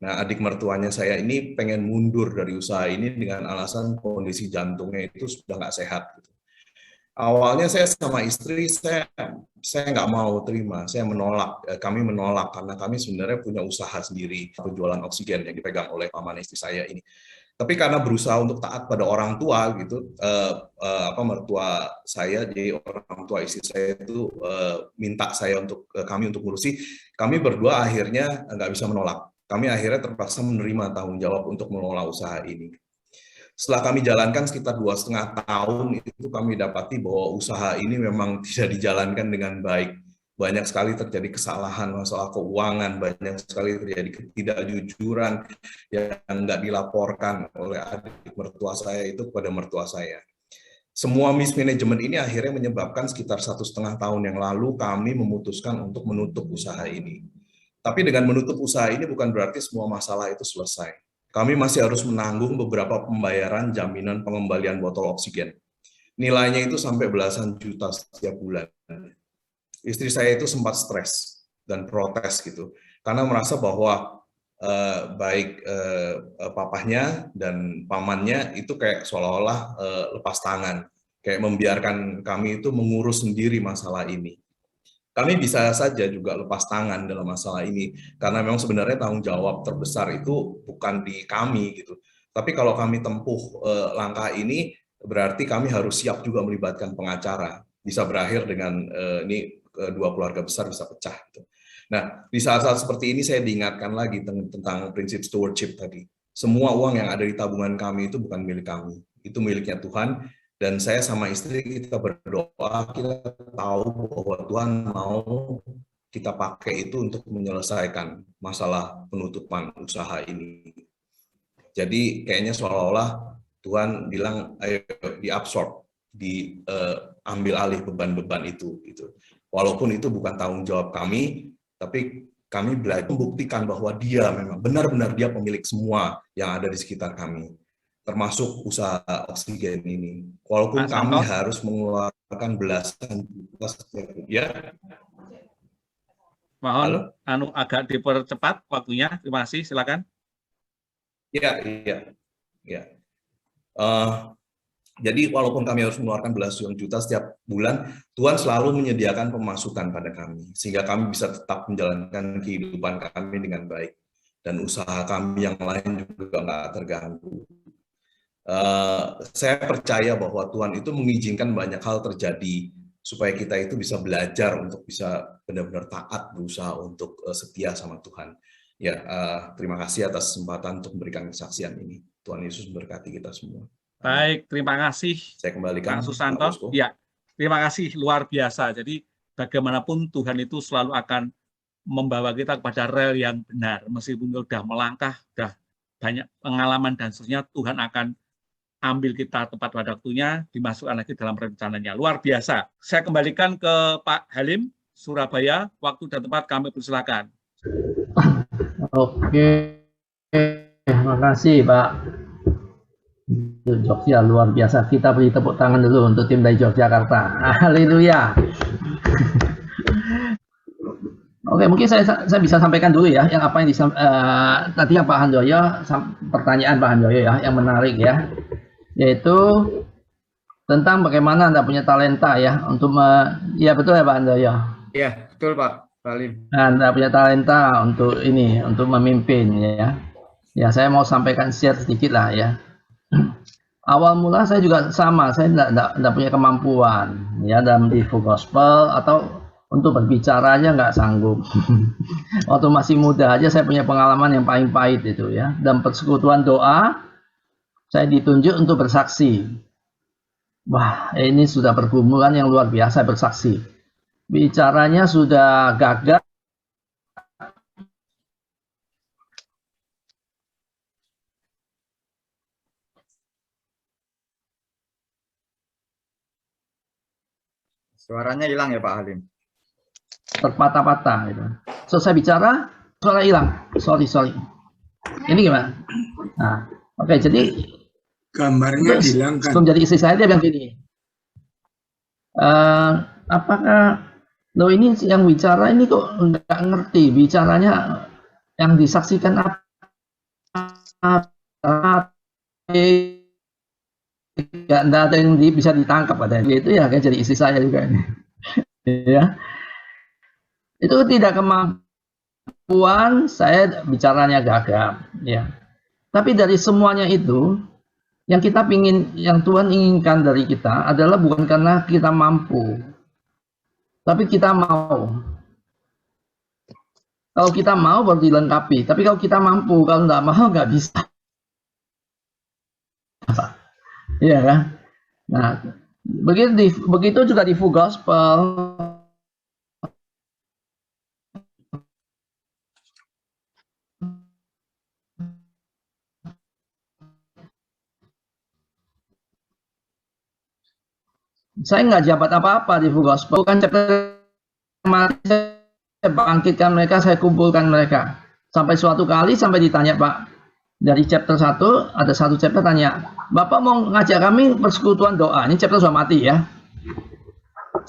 Nah, adik mertuanya saya ini pengen mundur dari usaha ini dengan alasan kondisi jantungnya itu sudah nggak sehat. Gitu. Awalnya saya sama istri, saya nggak mau terima, saya menolak, kami menolak karena kami sebenarnya punya usaha sendiri, penjualan oksigen yang dipegang oleh paman istri saya ini. Tapi karena berusaha untuk taat pada orang tua gitu, mertua saya, jadi orang tua istri saya itu minta saya untuk kami untuk ngurusi, kami berdua akhirnya nggak bisa menolak. Kami akhirnya terpaksa menerima tanggung jawab untuk mengelola usaha ini. Setelah kami jalankan sekitar 2,5 tahun, itu kami dapati bahwa usaha ini memang tidak dijalankan dengan baik. Banyak sekali terjadi kesalahan masalah keuangan, banyak sekali terjadi ketidakjujuran yang nggak dilaporkan oleh adik mertua saya itu kepada mertua saya. Semua mismanagement ini akhirnya menyebabkan sekitar 1,5 tahun yang lalu kami memutuskan untuk menutup usaha ini. Tapi dengan menutup usaha ini bukan berarti semua masalah itu selesai. Kami masih harus menanggung beberapa pembayaran jaminan pengembalian botol oksigen. Nilainya itu sampai belasan juta setiap bulan. Istri saya itu sempat stres dan protes gitu, karena merasa bahwa baik papahnya dan pamannya itu kayak seolah-olah lepas tangan, kayak membiarkan kami itu mengurus sendiri masalah ini. Kami bisa saja juga lepas tangan dalam masalah ini, karena memang sebenarnya tanggung jawab terbesar itu bukan di kami gitu. Tapi kalau kami tempuh langkah ini, berarti kami harus siap juga melibatkan pengacara. Bisa berakhir dengan ini dua keluarga besar bisa pecah. Gitu. Nah, di saat-saat seperti ini saya diingatkan lagi tentang prinsip stewardship tadi. Semua uang yang ada di tabungan kami itu bukan milik kami, itu miliknya Tuhan. Dan saya sama istri kita berdoa, kita tahu bahwa Tuhan mau kita pakai itu untuk menyelesaikan masalah penutupan usaha ini. Jadi kayaknya seolah-olah Tuhan bilang, ayo diabsorb, diambil alih beban-beban itu. Gitu. Walaupun itu bukan tanggung jawab kami, tapi kami belajar membuktikan bahwa Dia memang benar-benar Dia pemilik semua yang ada di sekitar kami. Termasuk usaha oksigen ini. Walaupun kami harus mengeluarkan belasan juta setiap ya. Mohon agak dipercepat waktunya. Terima kasih, silakan. Ya. Jadi walaupun kami harus mengeluarkan belasan juta setiap bulan, Tuhan selalu menyediakan pemasukan pada kami, sehingga kami bisa tetap menjalankan kehidupan kami dengan baik. Dan usaha kami yang lain juga nggak terganggu. Saya percaya bahwa Tuhan itu mengizinkan banyak hal terjadi supaya kita itu bisa belajar untuk bisa benar-benar taat berusaha untuk setia sama Tuhan. Ya, terima kasih atas kesempatan untuk memberikan kesaksian ini. Tuhan Yesus memberkati kita semua. Baik, terima kasih. Saya kembalikan Pak Susanto. Ya, terima kasih luar biasa. Jadi bagaimanapun Tuhan itu selalu akan membawa kita kepada rel yang benar, meskipun sudah melangkah, sudah banyak pengalaman dan seterusnya, Tuhan akan ambil kita tepat pada waktunya, dimasukkan lagi dalam rencananya. Luar biasa. Saya kembalikan ke Pak Halim, Surabaya. Waktu dan tempat kami persilakan. Oke, terima kasih Pak. Jogja luar biasa. Kita beri tepuk tangan dulu untuk tim dari Yogyakarta. Haleluya. Oke, mungkin saya bisa sampaikan dulu ya, yang apa yang tadi yang Pak Handoyo, pertanyaan Pak Handoyo ya, yang menarik ya. Yaitu tentang bagaimana Anda punya talenta ya untuk ya betul ya Pak Handoyo? Iya, betul Pak Salim. Anda punya talenta untuk ini, untuk memimpin ya. Ya, saya mau sampaikan share sedikit lah ya. Awal mula saya juga sama, saya tidak punya kemampuan ya dalam info gospel atau untuk berbicara aja nggak sanggup. Waktu masih muda aja saya punya pengalaman yang paling pahit itu ya. Dalam persekutuan doa, saya ditunjuk untuk bersaksi. Wah, ini sudah pergumulan yang luar biasa bersaksi. Bicaranya sudah gagap. Suaranya hilang ya Pak Halim. Terpatah-patah gitu. Selesai bicara, suara hilang. Sorry. Ini gimana? Nah, oke, jadi Gambarnya dihilangkan. sebelum jadi istri saya dia bilang gini. Apakah lo ini yang bicara ini kok nggak ngerti bicaranya yang disaksikan apa? Nggak ada yang bisa ditangkap katanya. Itu ya kayak jadi istri saya juga ini. Ya. Itu tidak kemampuan saya bicaranya gagap, ya. Tapi dari semuanya itu yang kita pingin, yang Tuhan inginkan dari kita adalah bukan karena kita mampu, tapi kita mau. Kalau kita mau baru dilengkapi, tapi kalau kita mampu, kalau nggak mau nggak bisa. Iya kan? Nah, begitu juga di Full Gospel. Saya nggak jabat apa-apa di Full Gospel, bukan chapter mati, saya bangkitkan mereka, saya kumpulkan mereka. Sampai suatu kali sampai ditanya, Pak, dari chapter 1 ada satu chapter tanya, Bapak mau ngajak kami persekutuan doa. Ini chapter sudah mati ya.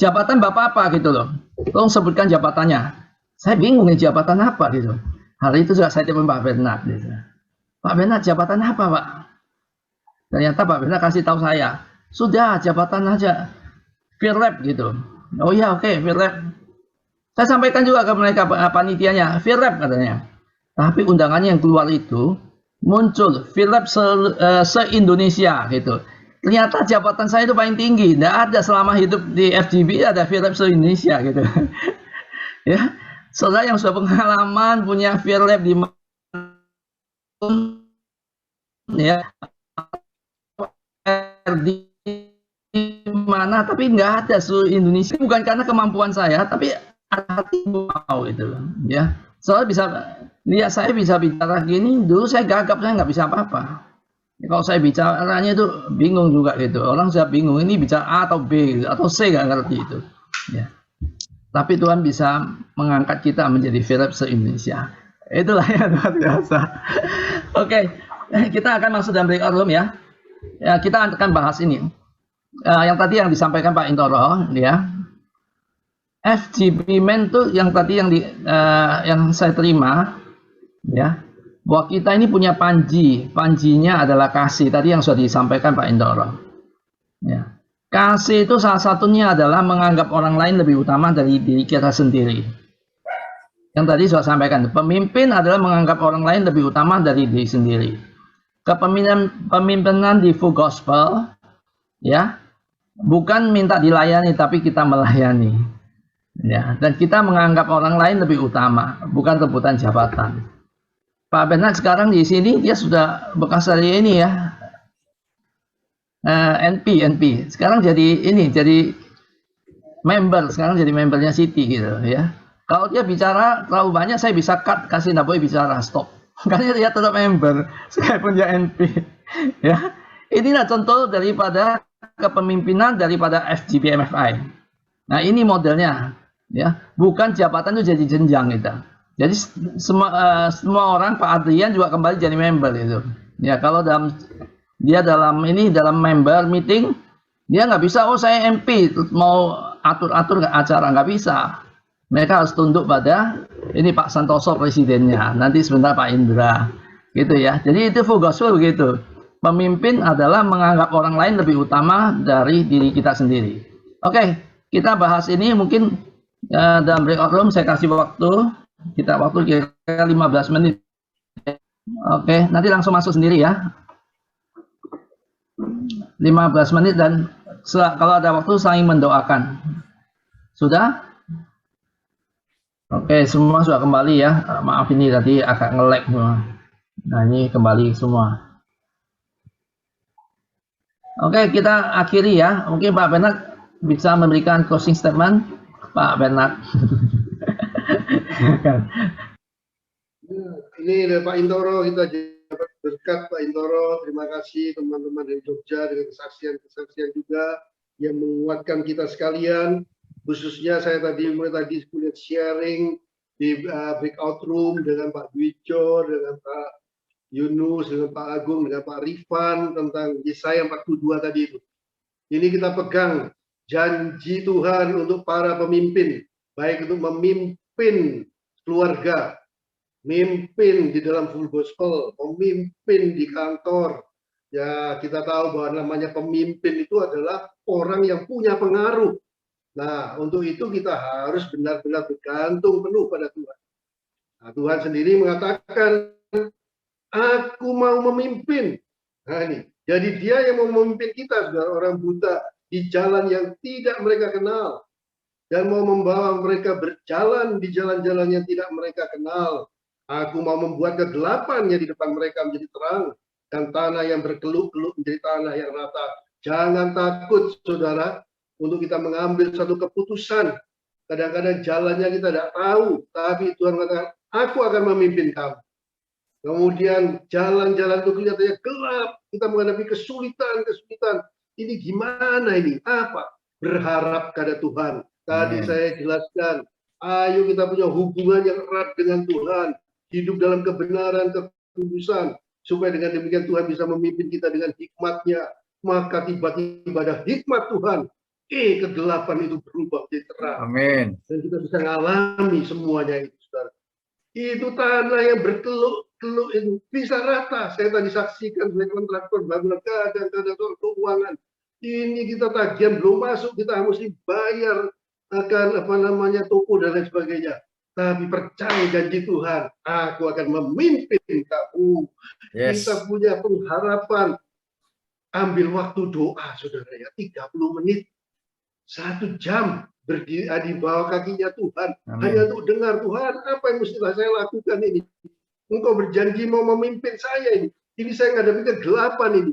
Jabatan Bapak apa gitu loh. Tolong sebutkan jabatannya. Saya bingung nih jabatan apa gitu. Hari itu juga saya telepon Pak Bernard gitu. Pak Bernard jabatan apa Pak? Ternyata Pak Bernard kasih tahu saya. Sudah jabatan aja. Firlab gitu. Oh iya oke, Firlab. Saya sampaikan juga ke mereka panitianya. Firlab katanya. Tapi undangannya yang keluar itu muncul Firlab se-Indonesia gitu. Ternyata jabatan saya itu paling tinggi. Tidak ada selama hidup di FGB ada Firlab se-Indonesia gitu. Ya, saudara yang sudah pengalaman punya Firlab di ya di mana, tapi nggak ada seluruh Indonesia. Bukan karena kemampuan saya, tapi hati mau gitu ya. Soalnya bisa lihat saya bisa bicara gini, dulu saya gagap, saya nggak bisa apa-apa. Kalau saya bicaranya itu bingung juga gitu. Orang sudah bingung, ini bicara A atau B atau C, nggak ngerti itu. Ya. Tapi Tuhan bisa mengangkat kita menjadi Firlab se-Indonesia. Itulah yang luar biasa. Oke, kita akan masuk dalam breakout room ya. Ya, kita akan bahas ini. Yang tadi yang disampaikan Pak Intoro, ya. FGB Men itu yang tadi yang saya terima, ya. Bahwa kita ini punya panji, panjinya adalah kasih. Tadi yang sudah disampaikan Pak Intoro. Ya. Kasih itu salah satunya adalah menganggap orang lain lebih utama dari diri kita sendiri. Yang tadi sudah sampaikan, pemimpin adalah menganggap orang lain lebih utama dari diri sendiri. Kepemimpinan di Full Gospel, ya, bukan minta dilayani, tapi kita melayani. Ya, dan kita menganggap orang lain lebih utama, bukan rebutan jabatan. Pak Bernard sekarang di sini dia sudah bekas dari ini ya, NP. Sekarang jadi ini, jadi member. Sekarang jadi membernya City gitu ya. Kalau dia bicara terlalu banyak, saya bisa cut, kasih nggak boleh bicara, stop. Karena dia tetap member, sekalipun dia NP. Ya, inilah contoh daripada kepemimpinan daripada FGB MFI. Nah ini modelnya, ya, bukan jabatan itu jadi jenjang gitu. Jadi semua orang, Pak Adrian juga kembali jadi member itu. Ya kalau dalam member meeting dia nggak bisa, oh saya MP mau atur acara, nggak bisa. Mereka harus tunduk pada ini Pak Santoso presidennya, nanti sebentar Pak Indra, gitu ya. Jadi itu Full Gospel begitu. Pemimpin adalah menganggap orang lain lebih utama dari diri kita sendiri. Oke, kita bahas ini mungkin dalam breakout room. Saya kasih waktu. Kita waktu kira-kira 15 menit. Oke, nanti langsung masuk sendiri ya. 15 menit dan kalau ada waktu saling mendoakan. Sudah? Oke, semua sudah kembali ya. Maaf ini tadi agak nge-lag semua. Nah, ini kembali semua. Oke, kita akhiri ya. Mungkin Pak Bernard bisa memberikan closing statement. Pak Bernard. Ini dari Pak Intoro, kita dapat berkat Pak Intoro. Terima kasih teman-teman dari Jogja dengan kesaksian-kesaksian juga yang menguatkan kita sekalian. khususnya saya mulai tadi kuliah sharing di breakout room dengan Pak Dwijo, dengan Pak Yunus, dengan Pak Agung, dengan Pak Rifan tentang Yesaya 42 tadi itu. Ini kita pegang janji Tuhan untuk para pemimpin, baik untuk memimpin keluarga, memimpin di dalam full gospel, memimpin di kantor. Ya, kita tahu bahwa namanya pemimpin itu adalah orang yang punya pengaruh. Nah, untuk itu kita harus benar-benar bergantung penuh pada Tuhan. Nah, Tuhan sendiri mengatakan, aku mau memimpin. Nah, ini. Jadi dia yang mau memimpin kita, saudara, orang buta di jalan yang tidak mereka kenal. Dan mau membawa mereka berjalan di jalan-jalan yang tidak mereka kenal. Aku mau membuat kegelapannya di depan mereka menjadi terang. Dan tanah yang berkeluk-keluk menjadi tanah yang rata. Jangan takut, saudara, untuk kita mengambil satu keputusan. Kadang-kadang jalannya kita tidak tahu, tapi Tuhan mengatakan, aku akan memimpin kamu. Kemudian jalan-jalan itu kelihatannya gelap, kita menghadapi kesulitan. Ini gimana ini? Apa? Berharap pada Tuhan. Tadi saya jelaskan, ayo kita punya hubungan yang erat dengan Tuhan, hidup dalam kebenaran, kekudusan, supaya dengan demikian Tuhan bisa memimpin kita dengan hikmat-Nya. Maka tiba-tiba ada hikmat Tuhan. Kegelapan itu berubah menjadi terang. Amin. Dan kita bisa mengalami semuanya itu, saudara. Itu tanah yang berkeluk-keluk itu bisa rata. Saya tadi saksikan sebagai kontraktor bangunan, kadang-kadang keuangan. Ini kita tagihan belum masuk, kita mesti bayar akan toko dan lain sebagainya. Tapi percaya janji Tuhan, aku akan memimpin kamu. Yes. Kita punya pengharapan. Ambil waktu doa, saudara ya, 30 menit. 1 jam berdiri di bawah kakinya Tuhan. Amin. Hanya untuk dengar, Tuhan, apa yang mesti saya lakukan ini? Engkau berjanji mau memimpin saya ini. Ini saya menghadapi kegelapan ini.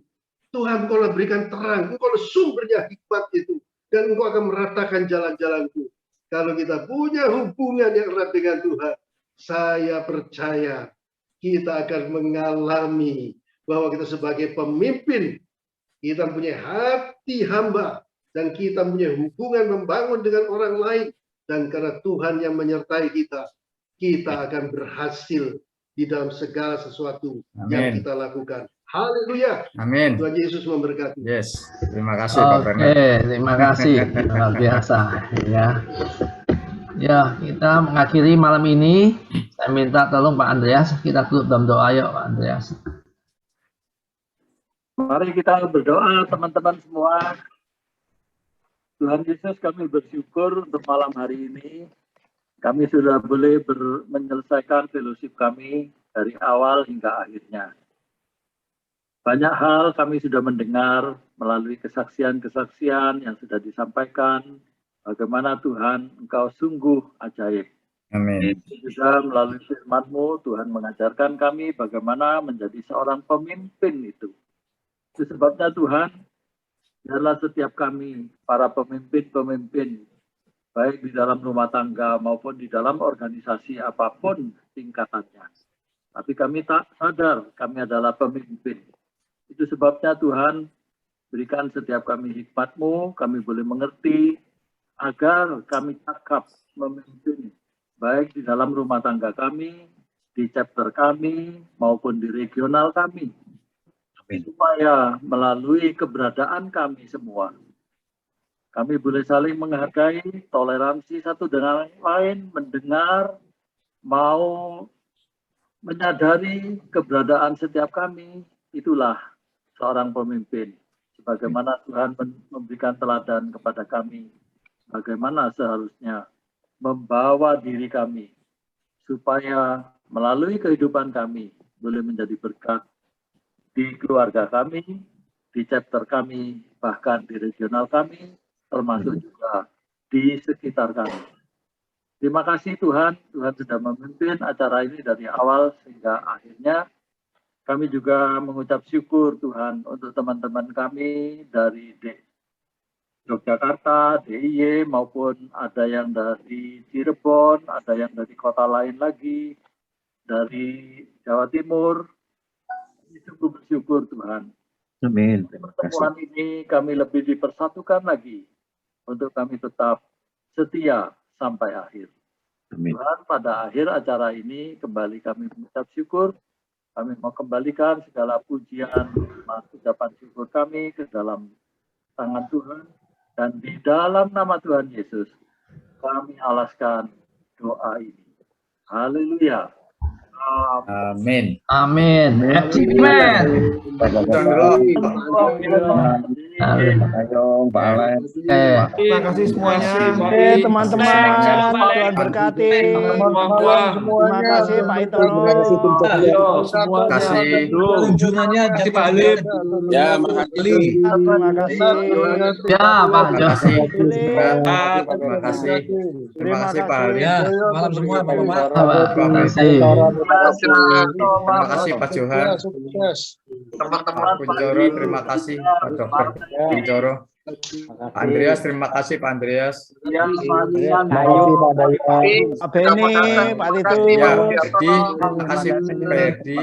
Tuhan, Engkau berikan terang. Engkau sumbernya hikmat itu. Dan Engkau akan meratakan jalan-jalanku. Kalau kita punya hubungan yang erat dengan Tuhan, saya percaya kita akan mengalami bahwa kita sebagai pemimpin, kita punya hati hamba, dan kita punya hubungan membangun dengan orang lain. Dan karena Tuhan yang menyertai kita, kita akan berhasil di dalam segala sesuatu yang kita lakukan. Haleluya. Amin. Tuhan Yesus memberkati. Yes. Terima kasih Pak Bernard. Terima kasih. Luar biasa. Ya, kita mengakhiri malam ini. Saya minta tolong Pak Andreas, kita tutup dalam doa. Yuk Pak Andreas. Mari kita berdoa teman-teman semua. Tuhan Yesus, kami bersyukur untuk malam hari ini. Kami sudah boleh menyelesaikan fellowship kami dari awal hingga akhirnya. Banyak hal kami sudah mendengar melalui kesaksian-kesaksian yang sudah disampaikan. Bagaimana Tuhan, Engkau sungguh ajaib. Amin. Juga melalui firman-Mu, Tuhan mengajarkan kami bagaimana menjadi seorang pemimpin itu. Itu sebabnya Tuhan, biarlah setiap kami, para pemimpin-pemimpin, baik di dalam rumah tangga maupun di dalam organisasi apapun tingkatannya. Tapi kami tak sadar kami adalah pemimpin. Itu sebabnya Tuhan, berikan setiap kami hikmat-Mu, kami boleh mengerti, agar kami cakap memimpin, baik di dalam rumah tangga kami, di chapter kami, maupun di regional kami. Supaya melalui keberadaan kami semua, kami boleh saling menghargai, toleransi satu dengan yang lain, mendengar, mau menyadari keberadaan setiap kami. Itulah seorang pemimpin. Sebagaimana Tuhan memberikan teladan kepada kami, bagaimana seharusnya membawa diri kami, supaya melalui kehidupan kami boleh menjadi berkat di keluarga kami, di chapter kami, bahkan di regional kami, termasuk juga di sekitar kami. Terima kasih Tuhan, Tuhan sudah memimpin acara ini dari awal sehingga akhirnya. Kami juga mengucap syukur Tuhan untuk teman-teman kami dari Yogyakarta, DIY, maupun ada yang dari Cirebon, ada yang dari kota lain lagi, dari Jawa Timur. Cukup bersyukur Tuhan. Amin. Pertemuan ini kami lebih dipersatukan lagi untuk kami tetap setia sampai akhir. Tuhan, pada akhir acara ini kembali kami mengucap syukur. Kami mau kembalikan segala pujian, ucapan syukur kami ke dalam tangan Tuhan. Dan di dalam nama Tuhan Yesus, kami alaskan doa ini. Haleluya. Amin. Amin. Amen. Terima kasih semuanya. Teman-teman, Tuhan berkati. Terima kasih Pak Intoro. Terima kasih. Kunjungannya dari Pak Alim. Ya, makasih. Terima kasih. Ya, Pak Jo. Terima kasih. Terima kasih Pak Alim. Ya, malam semua Bapak-bapak. Terima kasih. Terima kasih Pak Johan. Teman-teman Pak Kunjoro, terima kasih Pak Dr. Kunjoro. Pak Andreas, terima kasih Pak Andreas. Pak Beni, Pak Titu. Ya, Edi, terima kasih Pak Edi.